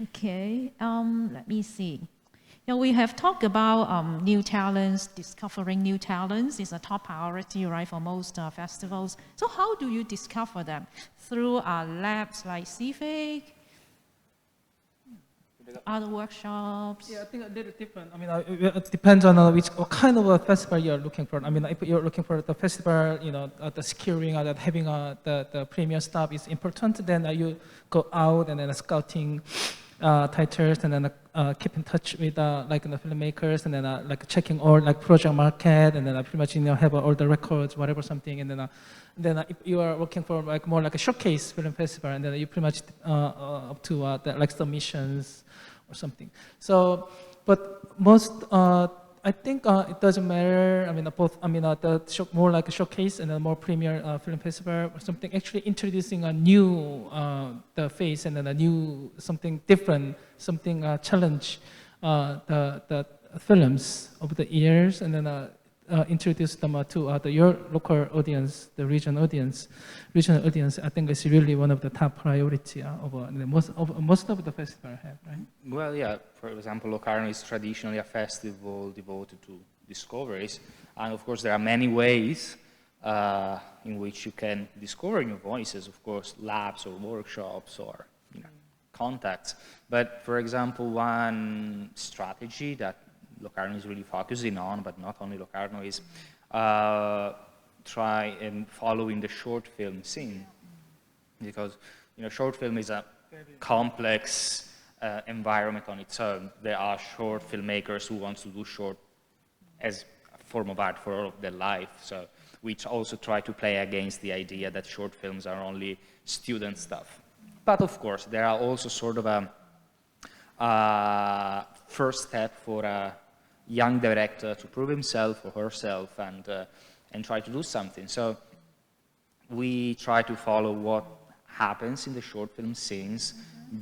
Okay. Let me see. We have talked about new talents, discovering new talents is a top priority, right, for most festivals. So how do you discover them? Through labs like CFX? Other workshops? Yeah, I think a little different. I mean, it depends on what kind of a festival you're looking for. I mean, if you're looking for the festival, the securing or having the premium stuff is important, then you go out and then scouting titles and then keep in touch with the filmmakers and then checking all project market and then pretty much have all the records, whatever something, and then if you are working for more like a showcase film festival, and then you pretty much up to the submissions or something. So, but most I think it doesn't matter. I mean, more like a showcase and a more premier film festival or something. Actually, introducing a new the face and then a new something different, something challenge the films over the years, and then introduce them to your local audience, the regional audience. Regional audience, I think, is really one of the top priority of most of the festival have, right? Well, yeah. For example, Locarno is traditionally a festival devoted to discoveries, and of course, there are many ways in which you can discover new voices. Of course, labs or workshops or contacts. But for example, one strategy that Locarno is really focusing on, but not only Locarno, is try and following the short film scene, because short film is a complex environment on its own. There are short filmmakers who want to do short as a form of art for all of their life. So we also try to play against the idea that short films are only student stuff. But of course, there are also sort of a first step for a young director to prove himself or herself and try to do something. So we try to follow what happens in the short film scenes,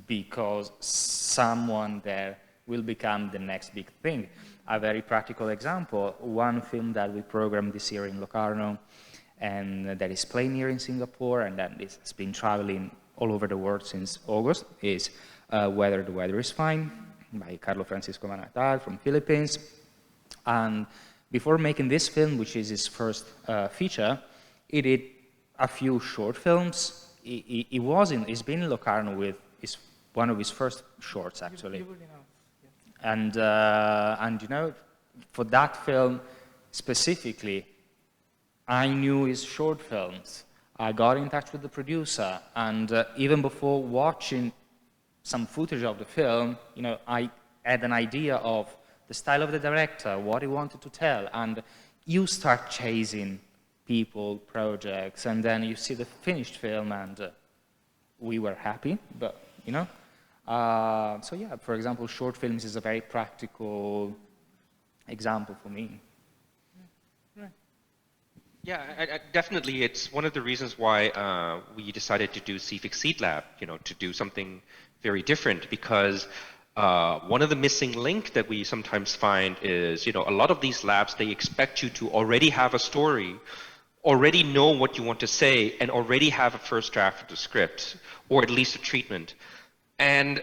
because someone there will become the next big thing. A very practical example, one film that we programmed this year in Locarno and that is playing here in Singapore and that has been traveling all over the world since August is Whether the Weather is Fine by Carlo Francisco Manatal from Philippines. And before making this film, which is his first feature, he did a few short films. He's been in Locarno with one of his first shorts, actually. And for that film specifically, I knew his short films. I got in touch with the producer, and even before watching some footage of the film, I had an idea of the style of the director, what he wanted to tell, and you start chasing people, projects, and then you see the finished film, and we were happy, but, so yeah, for example, short films is a very practical example for me. Yeah, definitely. It's one of the reasons why we decided to do CFX Seed Lab, to do something very different, because one of the missing link that we sometimes find is, a lot of these labs, they expect you to already have a story, already know what you want to say, and already have a first draft of the script, or at least a treatment. And,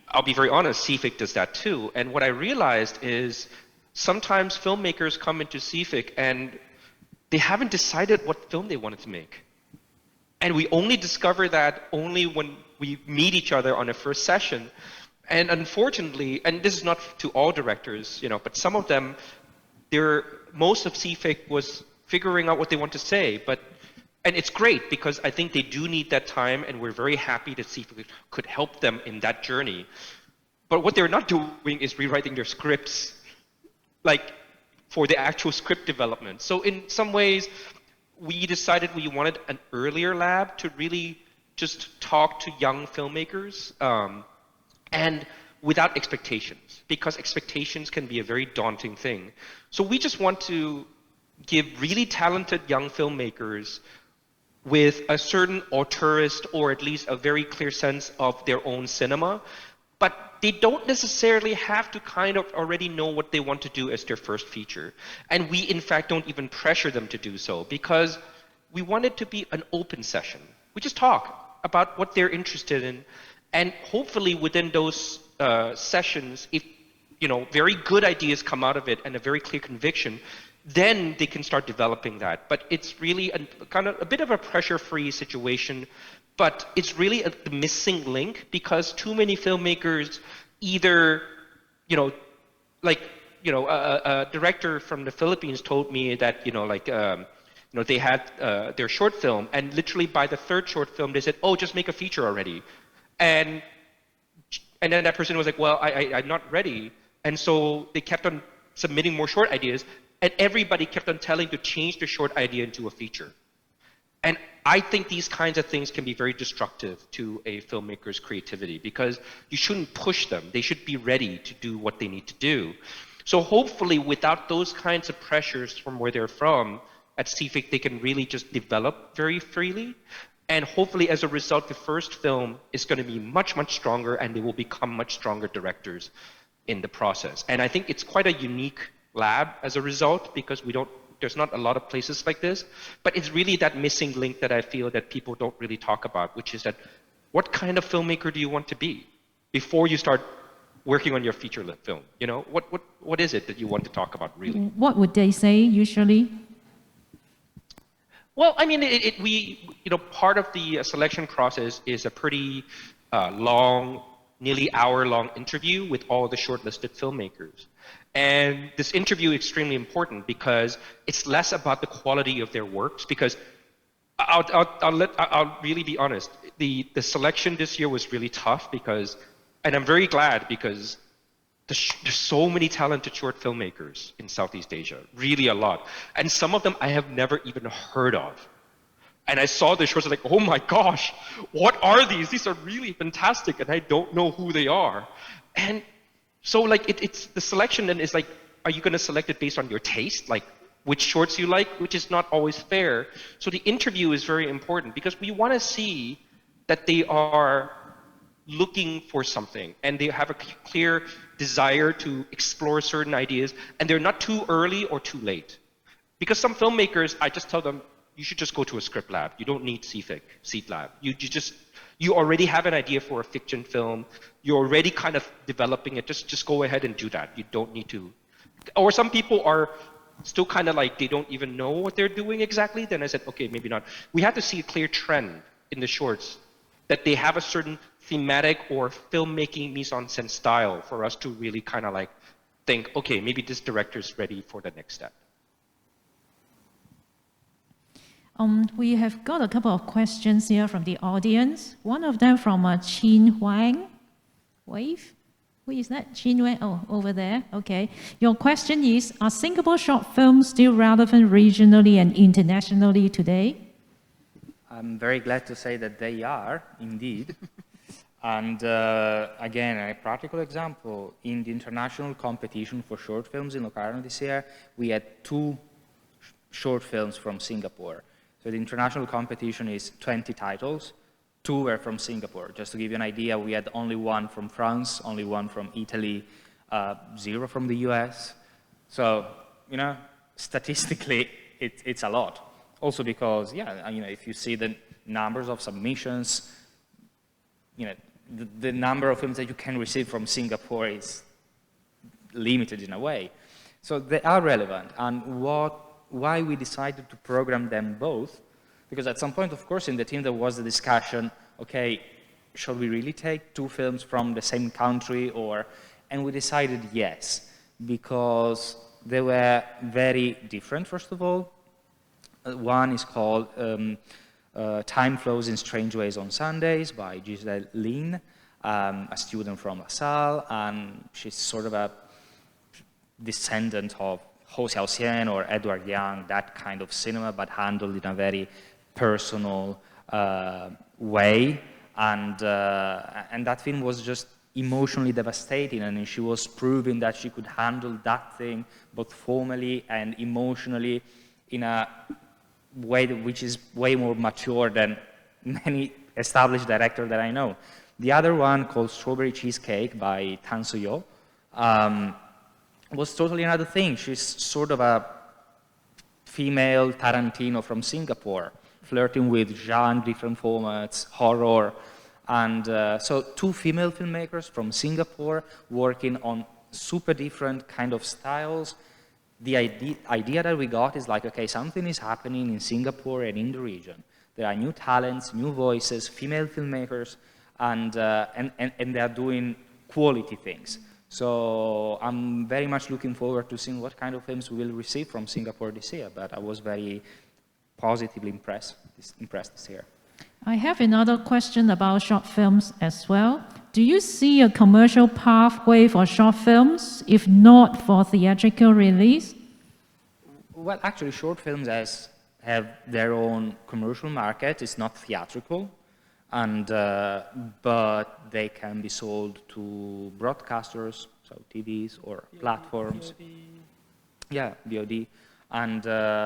I'll be very honest, CFX does that too. And what I realized is sometimes filmmakers come into CFX and they haven't decided what film they wanted to make. And we only discover that only when we meet each other on a first session. And unfortunately, and this is not to all directors, but some of them, most of CFIC was figuring out what they want to say, and it's great because I think they do need that time, and we're very happy that CFIC could help them in that journey. But what they're not doing is rewriting their scripts, like for the actual script development. So in some ways, we decided we wanted an earlier lab to really just talk to young filmmakers and without expectations, because expectations can be a very daunting thing. So we just want to give really talented young filmmakers with a certain auteurist or at least a very clear sense of their own cinema, but they don't necessarily have to kind of already know what they want to do as their first feature. And we, in fact, don't even pressure them to do so because we want it to be an open session. We just talk about what they're interested in, and hopefully within those sessions, if very good ideas come out of it and a very clear conviction, then they can start developing that. But it's really a bit of a pressure-free situation, but it's really the missing link because too many filmmakers either, a director from the Philippines told me that, they had their short film, and literally by the third short film, they said, oh, just make a feature already. And then that person was like, well, I'm not ready. And so they kept on submitting more short ideas, and everybody kept on telling to change the short idea into a feature. And I think these kinds of things can be very destructive to a filmmaker's creativity because you shouldn't push them. They should be ready to do what they need to do. So hopefully without those kinds of pressures from where they're from, at CFIC they can really just develop very freely. And hopefully as a result, the first film is going to be much, much stronger, and they will become much stronger directors in the process. And I think it's quite a unique lab as a result because there's not a lot of places like this, but it's really that missing link that I feel that people don't really talk about, which is that what kind of filmmaker do you want to be before you start working on your feature-length film? What is it that you want to talk about really? What would they say usually? Well, I mean, part of the selection process is a pretty long, nearly hour-long interview with all the shortlisted filmmakers. And this interview is extremely important because it's less about the quality of their works, because I'll really be honest, the selection this year was really tough because, and I'm very glad because there's so many talented short filmmakers in Southeast Asia, really a lot. And some of them I have never even heard of. And I saw the shorts like, oh my gosh, what are these? These are really fantastic, and I don't know who they are. And so it's the selection then is like, are you going to select it based on your taste, like which shorts you like, which is not always fair. So the interview is very important because we want to see that they are looking for something and they have a clear desire to explore certain ideas, and they're not too early or too late. Because some filmmakers, I just tell them, you should just go to a script lab. You don't need CFX Seed Lab. You already have an idea for a fiction film. You're already kind of developing it. Just go ahead and do that. You don't need to. Or some people are still kind of like, they don't even know what they're doing exactly. Then I said, okay, maybe not. We have to see a clear trend in the shorts that they have a certain thematic or filmmaking mise-en-scène style for us to really kind of like think, okay, maybe this director's ready for the next step. We have got a couple of questions here from the audience. One of them from Chin Wang. Wave? Who is that? Chin Wang? Oh, over there. Okay. Your question is, are Singapore short films still relevant regionally and internationally today? I'm very glad to say that they are, indeed. And again, a practical example, in the international competition for short films in Locarno this year, we had 2 short films from Singapore. So the international competition is 20 titles, 2 were from Singapore. Just to give you an idea, we had only 1 from France, only 1 from Italy, 0 from the US. So, statistically, it's a lot. Also because, if you see the numbers of submissions, the number of films that you can receive from Singapore is limited in a way. So they are relevant. And why we decided to program them both Because at some point, of course, in the team there was a discussion, okay, should we really take 2 films from the same country, and we decided yes, because they were very different, first of all. One is called Time Flows in Strange Ways on Sundays by Giselle Lin, a student from LaSalle, and she's sort of a descendant of Hou Xiaoxian or Edward Young, that kind of cinema, but handled in a very personal way. And that film was just emotionally devastating, and she was proving that she could handle that thing both formally and emotionally in a way which is way more mature than many established directors that I know. The other one, called Strawberry Cheesecake by Tan So-yo, was totally another thing. She's sort of a female Tarantino from Singapore, flirting with genre, different formats, horror. And so 2 female filmmakers from Singapore working on super different kind of styles. The idea that we got is like, okay, something is happening in Singapore and in the region. There are new talents, new voices, female filmmakers, and they are doing quality things. So I'm very much looking forward to seeing what kind of films we will receive from Singapore this year, but I was very positively impressed this year. I have another question about short films as well. Do you see a commercial pathway for short films, if not for theatrical release? Well, actually, short films have their own commercial market. It's not theatrical, and but they can be sold to broadcasters, so TVs or platforms. VOD. Yeah, VOD. And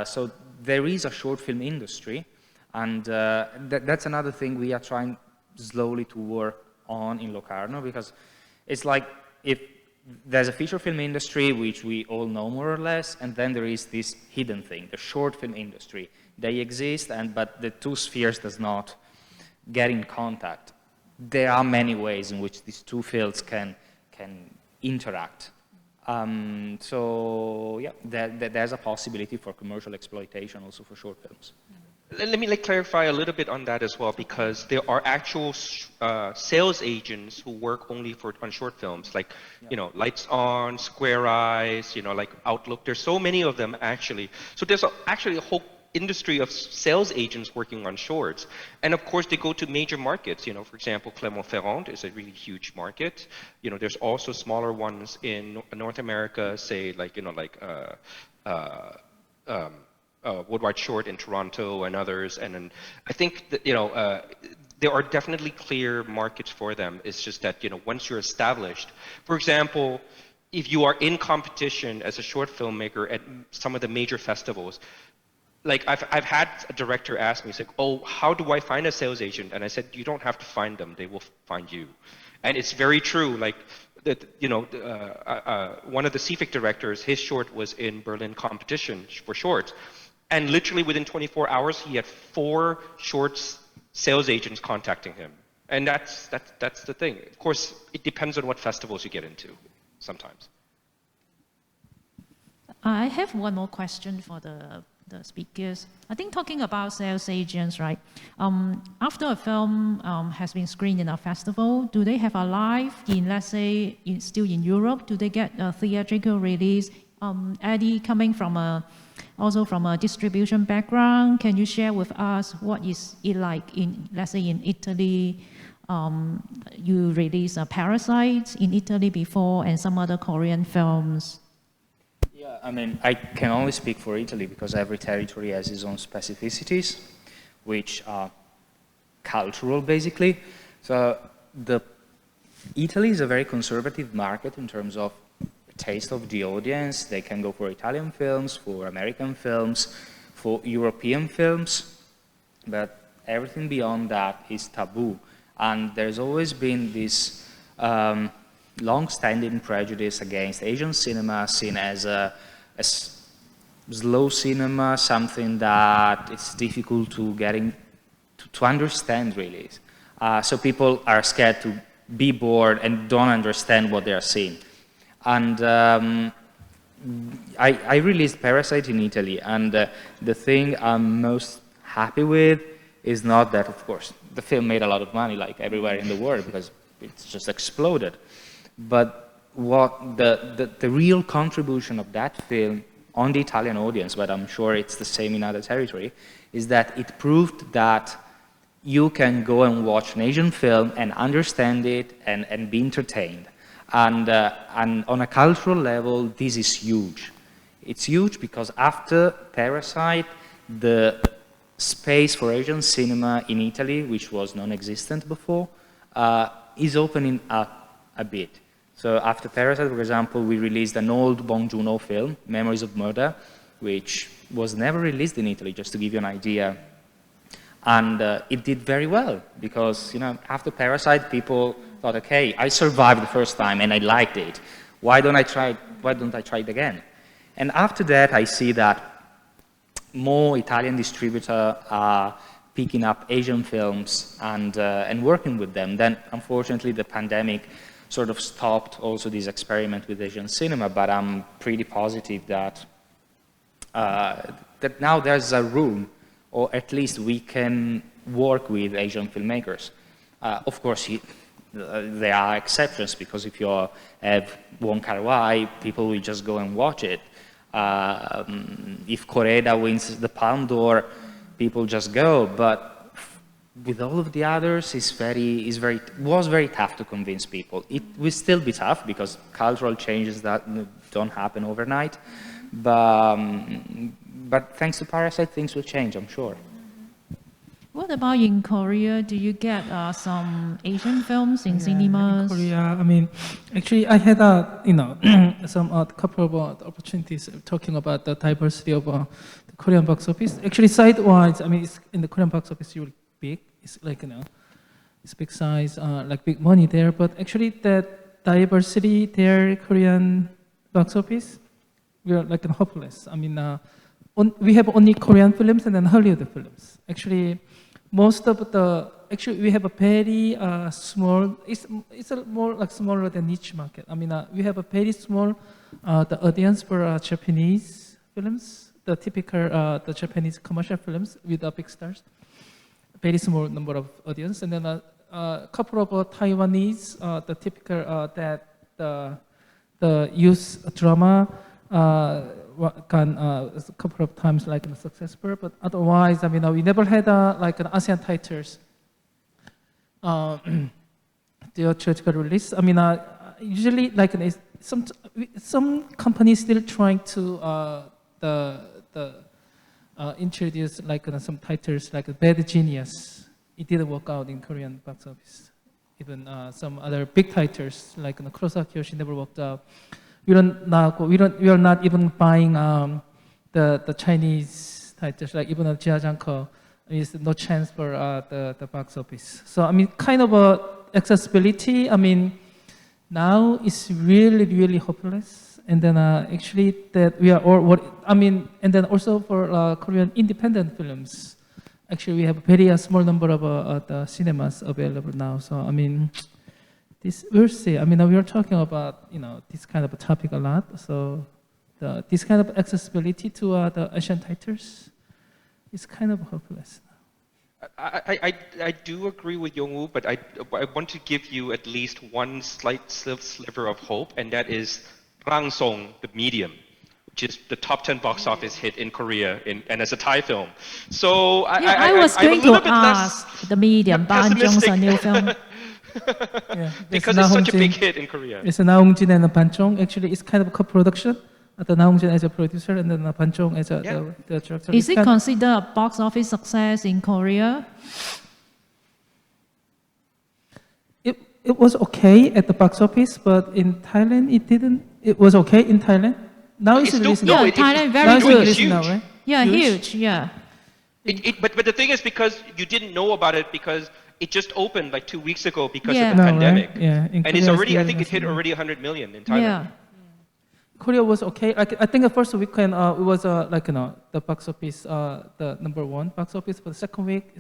so there is a short film industry, and that's another thing we are trying slowly to work on in Locarno, because it's like if there's a feature film industry, which we all know more or less, and then there is this hidden thing, the short film industry. They exist, but the 2 spheres does not get in contact. There are many ways in which these 2 fields can interact. So yeah, there's a possibility for commercial exploitation also for short films. Let me clarify a little bit on that as well, because there are actual sales agents who work only on short films, like, you know, Lights On, Square Eyes, you know, like Outlook. There's so many of them actually. So there's actually a whole industry of sales agents working on shorts. And of course they go to major markets, you know, for example, Clermont-Ferrand is a really huge market. You know, there's also smaller ones in North America, say like, you know, like Woodward Short in Toronto and others. And then I think that, you know, there are definitely clear markets for them. It's just that, you know, once you're established, for example, if you are in competition as a short filmmaker at some of the major festivals, like I've had a director ask me, he's like, oh, how do I find a sales agent? And I said, you don't have to find them, they will find you. And it's very true, like, that, you know, one of the CFX directors, his short was in Berlin competition for shorts. And literally within 24 hours, he had 4 shorts sales agents contacting him. And that's the thing. Of course, it depends on what festivals you get into sometimes. I have one more question for the speakers. I think talking about sales agents, right? After a film has been screened in a festival, do they have a live in, let's say, still in Europe? Do they get a theatrical release? Eddie, coming from also from a distribution background, can you share with us what is it like in, let's say, in Italy? You released Parasite in Italy before, and some other Korean films. Yeah, I mean, I can only speak for Italy because every territory has its own specificities, which are cultural, basically. So Italy is a very conservative market in terms of taste of the audience. They can go for Italian films, for American films, for European films, but everything beyond that is taboo. And there's always been this long-standing prejudice against Asian cinema, seen as a slow cinema, something that it's difficult to to understand, really. So people are scared to be bored and don't understand what they are seeing. And I released Parasite in Italy, and the thing I'm most happy with is not that, of course, the film made a lot of money, like everywhere in the world, because it's just exploded. But what the real contribution of that film on the Italian audience, but I'm sure it's the same in other territory, is that it proved that you can go and watch an Asian film and understand it and be entertained. And on a cultural level, this is huge. It's huge because after Parasite, the space for Asian cinema in Italy, which was non-existent before, is opening up a bit. So after Parasite, for example, we released an old Bong Joon-ho film, Memories of Murder, which was never released in Italy, just to give you an idea. And it did very well because, you know, after Parasite, people thought, okay, I survived the first time and I liked it. Why don't I try it again? And after that, I see that more Italian distributors are picking up Asian films and working with them. Then, unfortunately, the pandemic sort of stopped also this experiment with Asian cinema, but I'm pretty positive that that now there's a room, or at least we can work with Asian filmmakers. Of course, there are exceptions, because if you have Wong Kar-wai, people will just go and watch it. If Koreda wins the Palme d'Or, people just go. But with all of the others, it was very tough to convince people. It will still be tough because cultural changes that don't happen overnight. But thanks to Parasite, things will change, I'm sure. What about in Korea? Do you get some Asian films in cinemas? In Korea, I mean, actually, I had some couple of opportunities talking about the diversity of the Korean box office. Actually, side-wise, I mean, it's in the Korean box office, really big. It's like, it's big size, like big money there. But actually, that diversity there, Korean box office, we are like hopeless. I mean, we have only Korean films and then Hollywood films. Actually, most of we have a very small, it's a more like smaller than niche market. I mean, we have a very small, the audience for Japanese films, the typical, the Japanese commercial films with big stars. Very small number of audience, and then a couple of Taiwanese, the typical that the youth drama can a couple of times like successful, but otherwise, I mean, we never had like an ASEAN titles theatrical release. I mean, usually like some companies still trying to introduce like some titles like Bad Genius. It didn't work out in Korean box office. Even some other big titles like Kurosawa Kiyoshi never worked out. We are not even buying the Chinese titles, like even Jiajiangke. There's no chance for the box office. So I mean, kind of accessibility. I mean, now it's really hopeless. And then actually that we are all I mean, and then also for Korean independent films, actually we have a very small number of the cinemas available now. So I mean, we'll see. I mean, we are talking about this kind of a topic a lot. So this kind of accessibility to the Asian titles is kind of hopeless. I do agree with Yong-woo, but I want to give you at least one slight sliver of hope, and that is Rangsong, The Medium, which is the top 10 box office hit in Korea, and as a Thai film. So I was going to ask The Medium, Ban Jong's new film. Yeah, because it's such a big hit in Korea. It's Na-Hong-jin and Ban Jong. Actually, it's kind of a co-production. The Na-Hong-jin as a producer and then Ban Jong as the director. Is it considered a box office success in Korea? It was okay at the box office, but in Thailand it didn't. It was okay in Thailand. Now it's releasing. Yeah, Thailand very good. It's huge. Now, right? Yeah, huge. Yeah. But the thing is, because you didn't know about it because it just opened like 2 weeks ago because of the pandemic. Right? Yeah, and it's already, I think it hit already 100 million in Thailand. Yeah. Korea was okay. Like, I think the first weekend it was the box office, the #1 box office. But the second week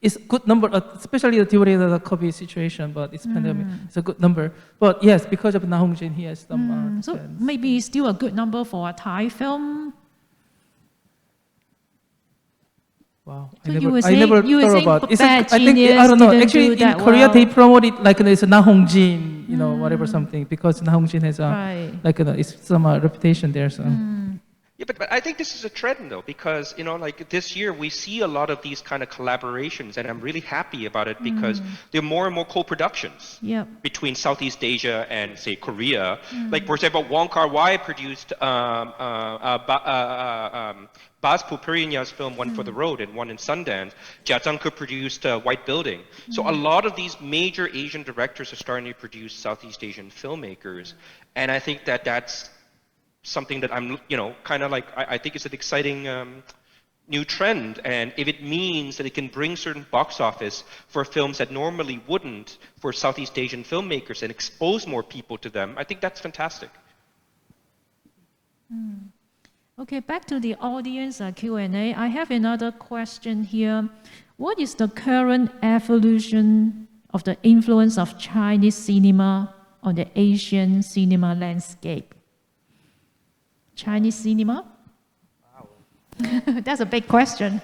it's good number, especially during the COVID situation. But it's pandemic, it's a good number. But yes, because of Na-Hong-jin, he has some. So maybe still a good number for a Thai film. Wow, So I you were never saying- you were thought saying about. It's bad I think I don't know. genius Actually, didn't in do that Korea they well. promote it like it's Nahongjin, you know, whatever something, because Nahongjin has a Right. like it's some reputation there. So Yeah, but I think this is a trend though, because, you know, like this year we see a lot of these kind of collaborations, and I'm really happy about it because there are more and more co-productions Yep. between Southeast Asia and, say, Korea. Like, for example, Wong Kar-wai produced Bas Pupuriña's film One for the Road and one in Sundance. Jia Zhangke produced White Building. So a lot of these major Asian directors are starting to produce Southeast Asian filmmakers, and I think that that's something that I'm, you know, kind of like, I think it's an exciting new trend. And if it means that it can bring certain box office for films that normally wouldn't for Southeast Asian filmmakers and expose more people to them, I think that's fantastic. Okay, back to the audience Q&A. I have another question here. What is the current evolution of the influence of Chinese cinema on the Asian cinema landscape? Chinese cinema? Wow. That's a big question.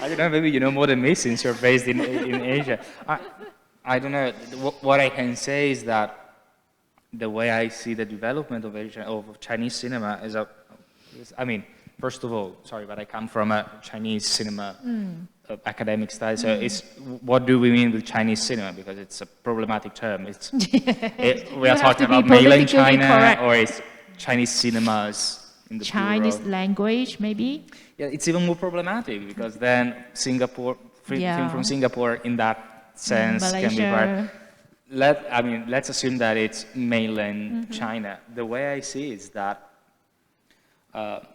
I don't know, maybe you know more than me since you're based in Asia. I don't know. What I can say is that the way I see the development of Chinese cinema I mean, first of all, sorry, but I come from a Chinese cinema academic style. So it's, what do we mean with Chinese cinema? Because it's a problematic term. We are talking about mainland China, correct. or it's Chinese cinemas in the Chinese plural. language, maybe? Yeah, it's even more problematic because then Singapore, film from Singapore in that sense can be part. Malaysia. Let's assume that it's mainland China. The way I see it is that,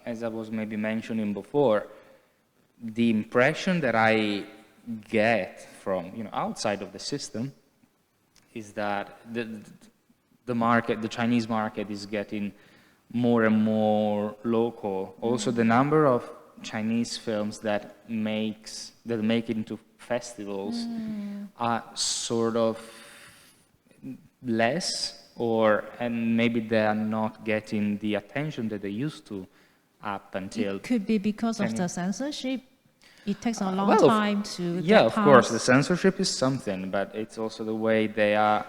as I was maybe mentioning before, the impression that I get from outside of the system is that the Chinese market is getting more and more local. Also, the number of Chinese films that make it into festivals are sort of less, and maybe they are not getting the attention that they used to up until. It could be because of the censorship. It takes a long well, time to Yeah, get of course, past. the censorship is something, but it's also the way they are,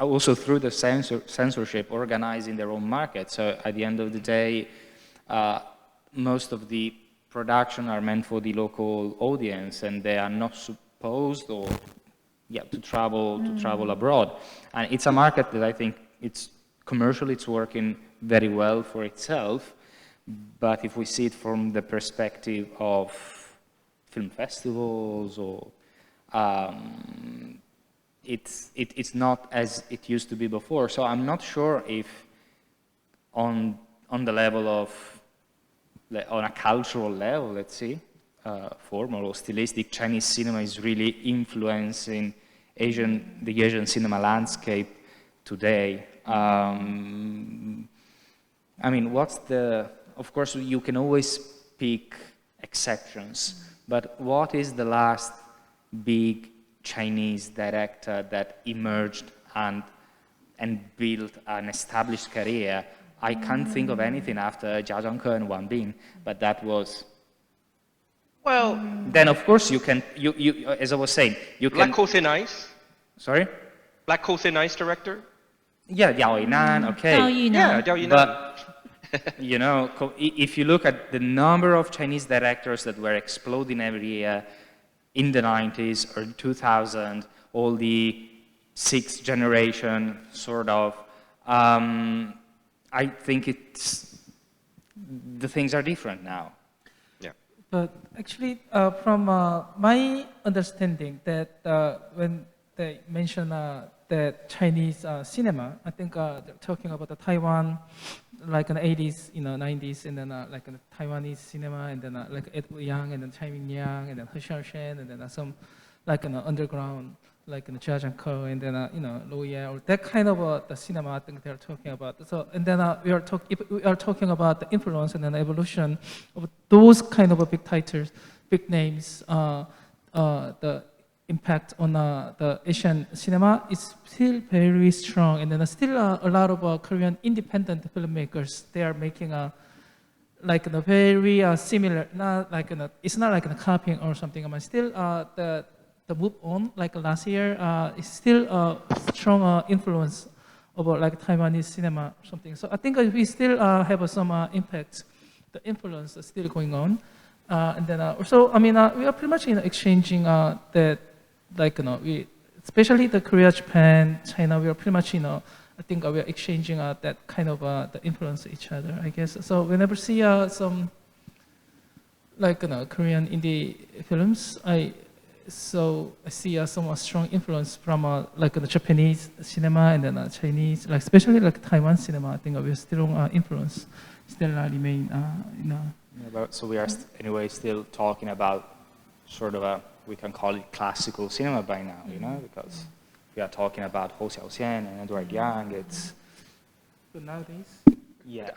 also through the censorship, organizing their own market. So at the end of the day, most of the production are meant for the local audience, and they are not supposed to travel abroad. And it's a market that I think commercially it's working very well for itself. But if we see it from the perspective of film festivals, or it's not as it used to be before. So I'm not sure if on the level of, on a cultural level, let's see, formal or stylistic, Chinese cinema is really influencing the Asian cinema landscape today. Of course, you can always pick exceptions, but what is the last big Chinese director that emerged and built an established career? I can't think of anything after Jia Zhangke and Wang Bin, but that was. Well, Then of course you can, as I was saying, you can. Black Coal Thin Ice? Sorry? Black Coal Thin Ice director? Yeah, Yao Yinan, okay. Yeah, Diao Yinan. But, if you look at the number of Chinese directors that were exploding every year in the 90s or 2000, all the sixth generation sort of, I think the things are different now. Yeah. But actually, from my understanding, that when they mention that Chinese cinema, I think they're talking about the Taiwan, like in the 80s, 90s, and then like in the Taiwanese cinema, and then like Edward Yang, and then Chai Ming-yang, and then He Xiaoshen, and then some like in the underground, like in the Jia Zhangke, and then Lo Ye, or that kind of the cinema I think they're talking about. So, and then we are talking about the influence and then the evolution of those kind of big titles, big names, the impact on the Asian cinema is still very strong, and then still a lot of Korean independent filmmakers, they are making like very similar. Not like it's not like copying or something. But still, the move on like last year is still a strong influence over like Taiwanese cinema or something. So I think we still have some impact. The influence is still going on, and then also I mean we are pretty much exchanging that like we especially the Korea, Japan, China. We are pretty much I think we are exchanging that kind of the influence each other, I guess. So whenever see some like Korean indie films, I see some strong influence from like the Japanese cinema and then Chinese, like especially like Taiwan cinema. I think we have strong influence still remain. So we are anyway still talking about sort of we can call it classical cinema by now, because we are talking about Ho Xiaoxian and Edward Yang. It's but nowadays. Yeah,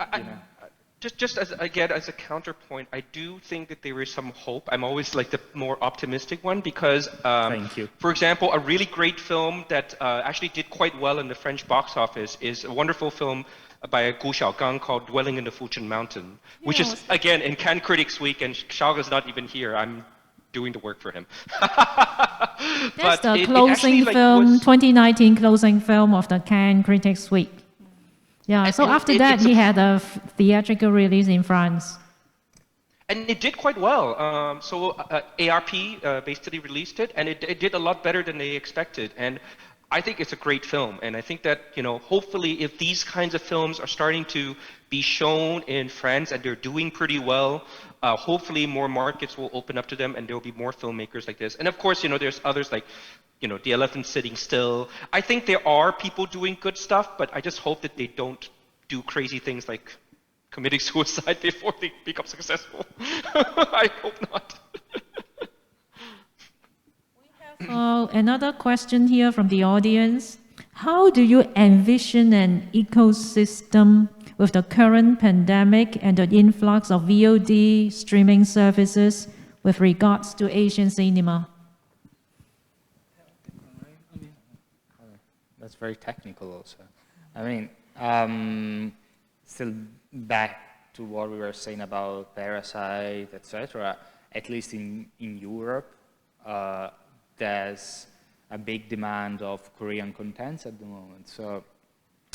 Just as again as a counterpoint, I do think that there is some hope. I'm always like the more optimistic one because, Thank you. For example, a really great film that actually did quite well in the French box office is a wonderful film by Gu Xiaogang called Dwelling in the Fujian Mountain, which is again in Cannes Critics Week, and Xiaoga's not even here. I'm doing the work for him. That's the closing film, 2019 closing film of the Cannes Critics Week. Yeah, so after that, he had a theatrical release in France. And it did quite well. ARP basically released it, and it did a lot better than they expected. And I think it's a great film. And I think that, hopefully if these kinds of films are starting to be shown in France and they're doing pretty well, hopefully more markets will open up to them and there will be more filmmakers like this. And of course, there's others like, The Elephant Sitting Still. I think there are people doing good stuff, but I just hope that they don't do crazy things like committing suicide before they become successful. I hope not. Another question here from the audience. How do you envision an ecosystem with the current pandemic and the influx of VOD streaming services with regards to Asian cinema? That's very technical also. I mean, still back to what we were saying about Parasite, etc. At least in Europe, there's a big demand of Korean content at the moment. So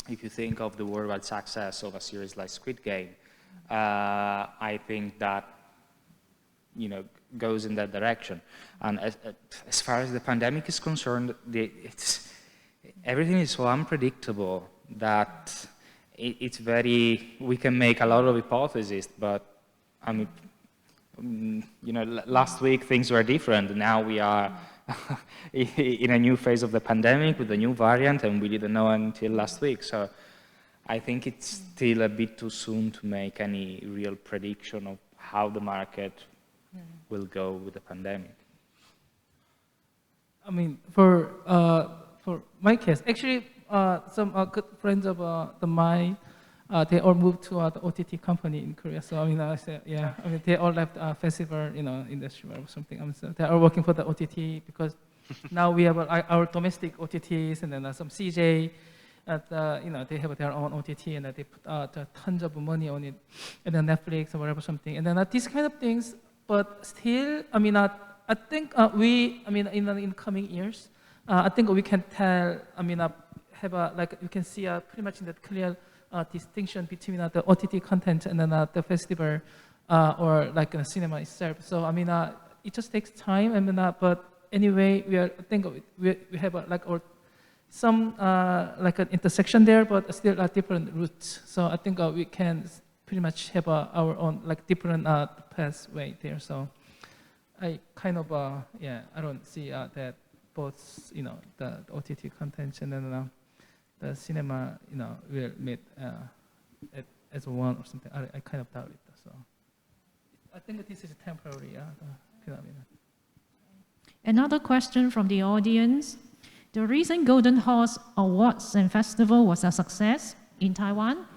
if you think of the worldwide success of a series like Squid Game, I think that, goes in that direction. And as far as the pandemic is concerned, everything is so unpredictable that it's we can make a lot of hypotheses, but I mean, last week things were different. Now we are in a new phase of the pandemic with a new variant, and we didn't know until last week. So I think it's still a bit too soon to make any real prediction of how the market will go with the pandemic. I mean, for my case, actually, some good friends of mine, they all moved to the OTT company in Korea. So I mean, they all left festival, industry or something. I mean, so they are working for the OTT because now we have our domestic OTTs and then some CJ. They have their own OTT and they put tons of money on it, and then Netflix or whatever something. And then these kind of things. But still, I mean, I think in coming years, I think we can tell. I mean, you can see pretty much in that clear distinction between the OTT content and then the festival or like cinema itself. So I mean, it just takes time. I mean, but anyway, I think we have some like an intersection there, but still different routes. So I think we can pretty much have our own like different pathway there. So I kind of I don't see that both the OTT content and then the cinema will meet as one or something. I kind of doubt it. So I think this is a temporary phenomenon. Another question from the audience. The recent Golden Horse Awards and Festival was a success in Taiwan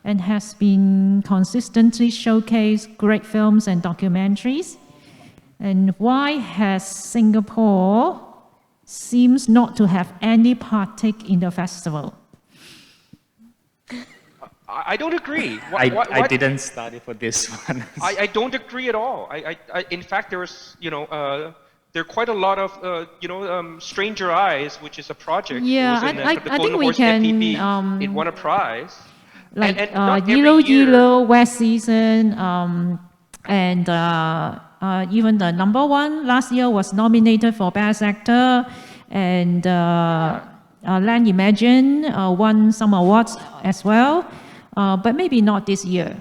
and has been consistently showcased great films and documentaries. And why has Singapore seems not to have any partake in the festival? I don't agree. I didn't study for this one. I don't agree at all. In fact, there's, you know, there are quite a lot of, you know, Stranger Eyes, which is a project. Yeah, it was in, I the think Golden we Horse can, FPP. It won a prize. like not every Yellow year- Yellow, West Season, and even the number one last year was nominated for Best Actor, and Land Imagine won some awards as well, but maybe not this year.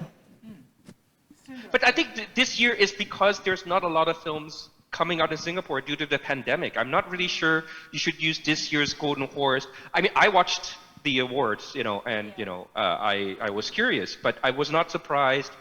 But I think this year is because there's not a lot of films coming out in Singapore due to the pandemic. I'm not really sure you should use this year's Golden Horse. I mean, I watched the awards, you know, and, you know, I was curious, but I was not surprised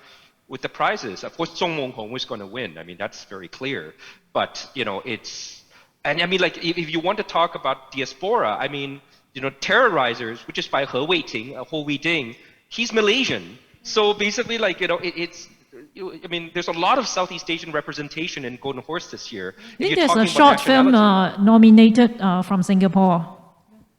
with the prizes. Of course, Zhong Wong Hong was going to win. I mean, that's very clear. But, you know, it's, and I mean, like, if you want to talk about diaspora, I mean, you know, Terrorizers, which is by He Weiting, Ho Wei Ting, he's Malaysian. So basically, like, you know, I mean, there's a lot of Southeast Asian representation in Golden Horse this year. I think there's a short film nominated from Singapore.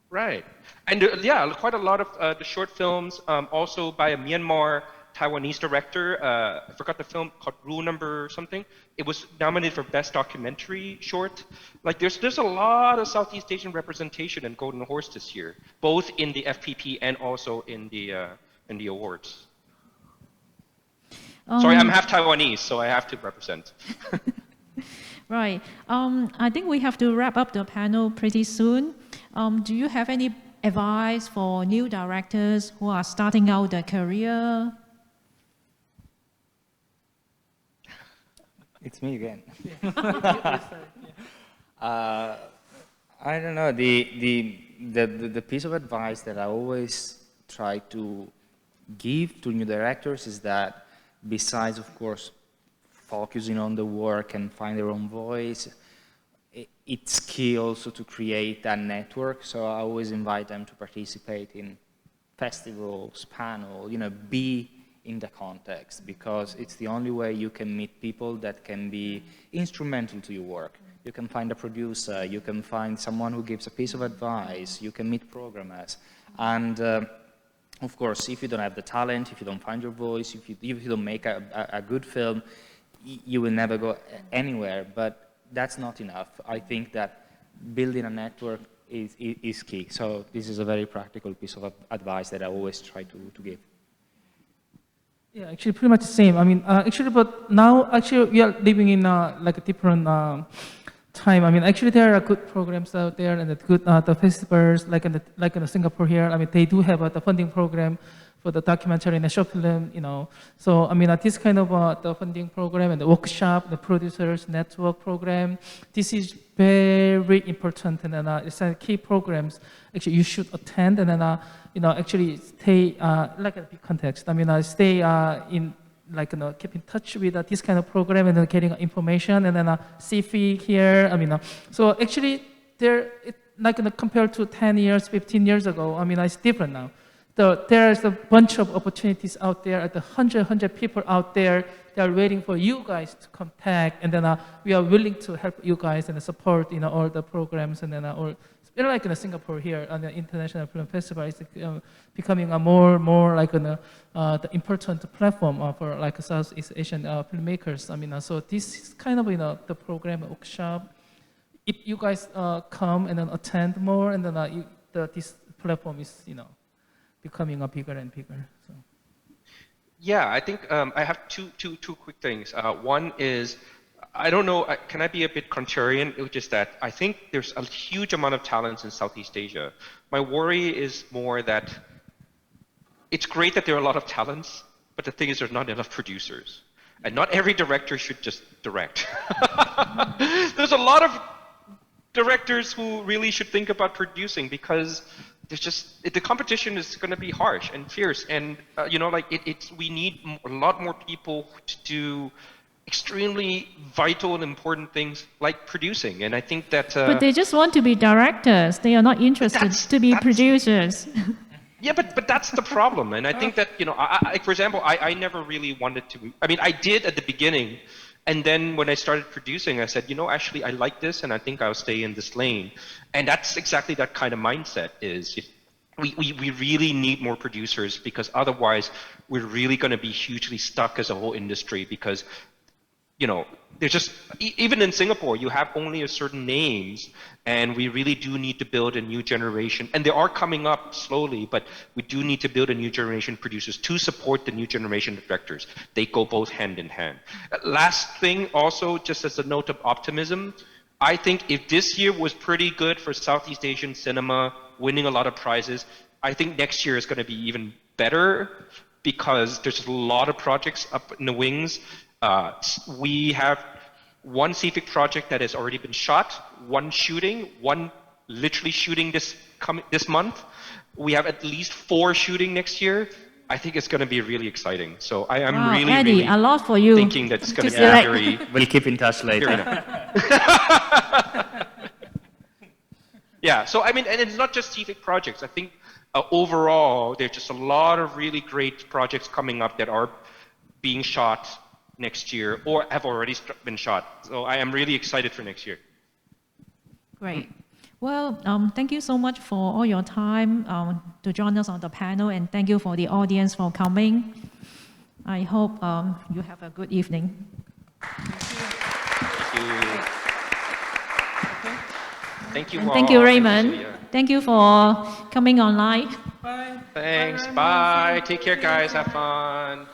Right. And yeah, quite a lot of the short films, also by a Myanmar Taiwanese director. I forgot the film called Rule Number something. It was nominated for Best Documentary Short. Like there's a lot of Southeast Asian representation in Golden Horse this year, both in the FPP and also in the awards. Sorry, I'm half Taiwanese, so I have to represent. Right. I think we have to wrap up the panel pretty soon. Do you have any advice for new directors who are starting out their career? It's me again. I don't know. The piece of advice that I always try to give to new directors is that, besides, of course, focusing on the work and find their own voice, it's key also to create that network. So I always invite them to participate in festivals, panels, you know, be in the context, because it's the only way you can meet people that can be instrumental to your work. You can find a producer, you can find someone who gives a piece of advice, you can meet programmers. And of course, if you don't have the talent, if you don't find your voice, if you don't make a good film, you will never go anywhere. But that's not enough. I think that building a network is key. So this is a very practical piece of advice that I always try to give. Yeah, actually pretty much the same. I mean, actually, but now actually we are living in like a different time. I mean, actually there are good programs out there and the good the festivals like in Singapore here. I mean, they do have the funding program for the documentary and the short film, you know. So I mean, this kind of the funding program and the workshop, the producers network program, this is very important, and it's a key programs. Actually, you should attend, and then you know, actually stay like a big context. I mean, stay in like, you know, keep in touch with this kind of program and then getting information, and then CFI here. I mean, so actually there, like, you know, compared to 10 years, 15 years ago, I mean, it's different now. There's a bunch of opportunities out there, at the 100 people out there. They are waiting for you guys to contact, and then we are willing to help you guys and support, you know, all the programs, and then all. Like in Singapore here, on the International Film Festival, is becoming a more like the important platform for like Southeast Asian filmmakers. I mean, so this is kind of, you know, the program workshop. If you guys come and then attend more, and then this platform is, you know, becoming bigger and bigger. So. Yeah, I think I have two quick things. One is, I don't know, can I be a bit contrarian, which is that I think there's a huge amount of talents in Southeast Asia. My worry is more that it's great that there are a lot of talents, but the thing is there's not enough producers. And not every director should just direct. There's a lot of directors who really should think about producing, because there's just, the competition is going to be harsh and fierce. And, you know, like we need a lot more people to do extremely vital and important things like producing, and I think that. But they just want to be directors. They are not interested to be producers. Yeah, but that's the problem, and I think that, you know, for example, I never really wanted to. I mean, I did at the beginning, and then when I started producing, I said, you know, actually, I like this, and I think I'll stay in this lane, and that's exactly that kind of mindset. Is if we really need more producers, because otherwise we're really going to be hugely stuck as a whole industry, because there's just, even in Singapore, you have only a certain names, and we really do need to build a new generation. And they are coming up slowly, but we do need to build a new generation of producers to support the new generation of directors. They go both hand in hand. Last thing also, just as a note of optimism, I think if this year was pretty good for Southeast Asian cinema, winning a lot of prizes, I think next year is going to be even better, because there's a lot of projects up in the wings. We have one CFX project that has already been shot, one shooting, one literally shooting this month. We have at least 4 shooting next year. I think it's going to be really exciting. So I am really, Eddie, really a lot for you thinking that's going to be select. very... We'll keep in touch later. Yeah, so I mean, and it's not just CFX projects. I think overall, there's just a lot of really great projects coming up that are being shot next year or have already been shot. So I am really excited for next year. Great. Well, thank you so much for all your time to join us on the panel, and thank you for the audience for coming. I hope you have a good evening. Thank you. Thank you, And all. thank you, Raymond. Thank you, Thank you for coming online. Thanks. Bye. Take care, guys. Have fun.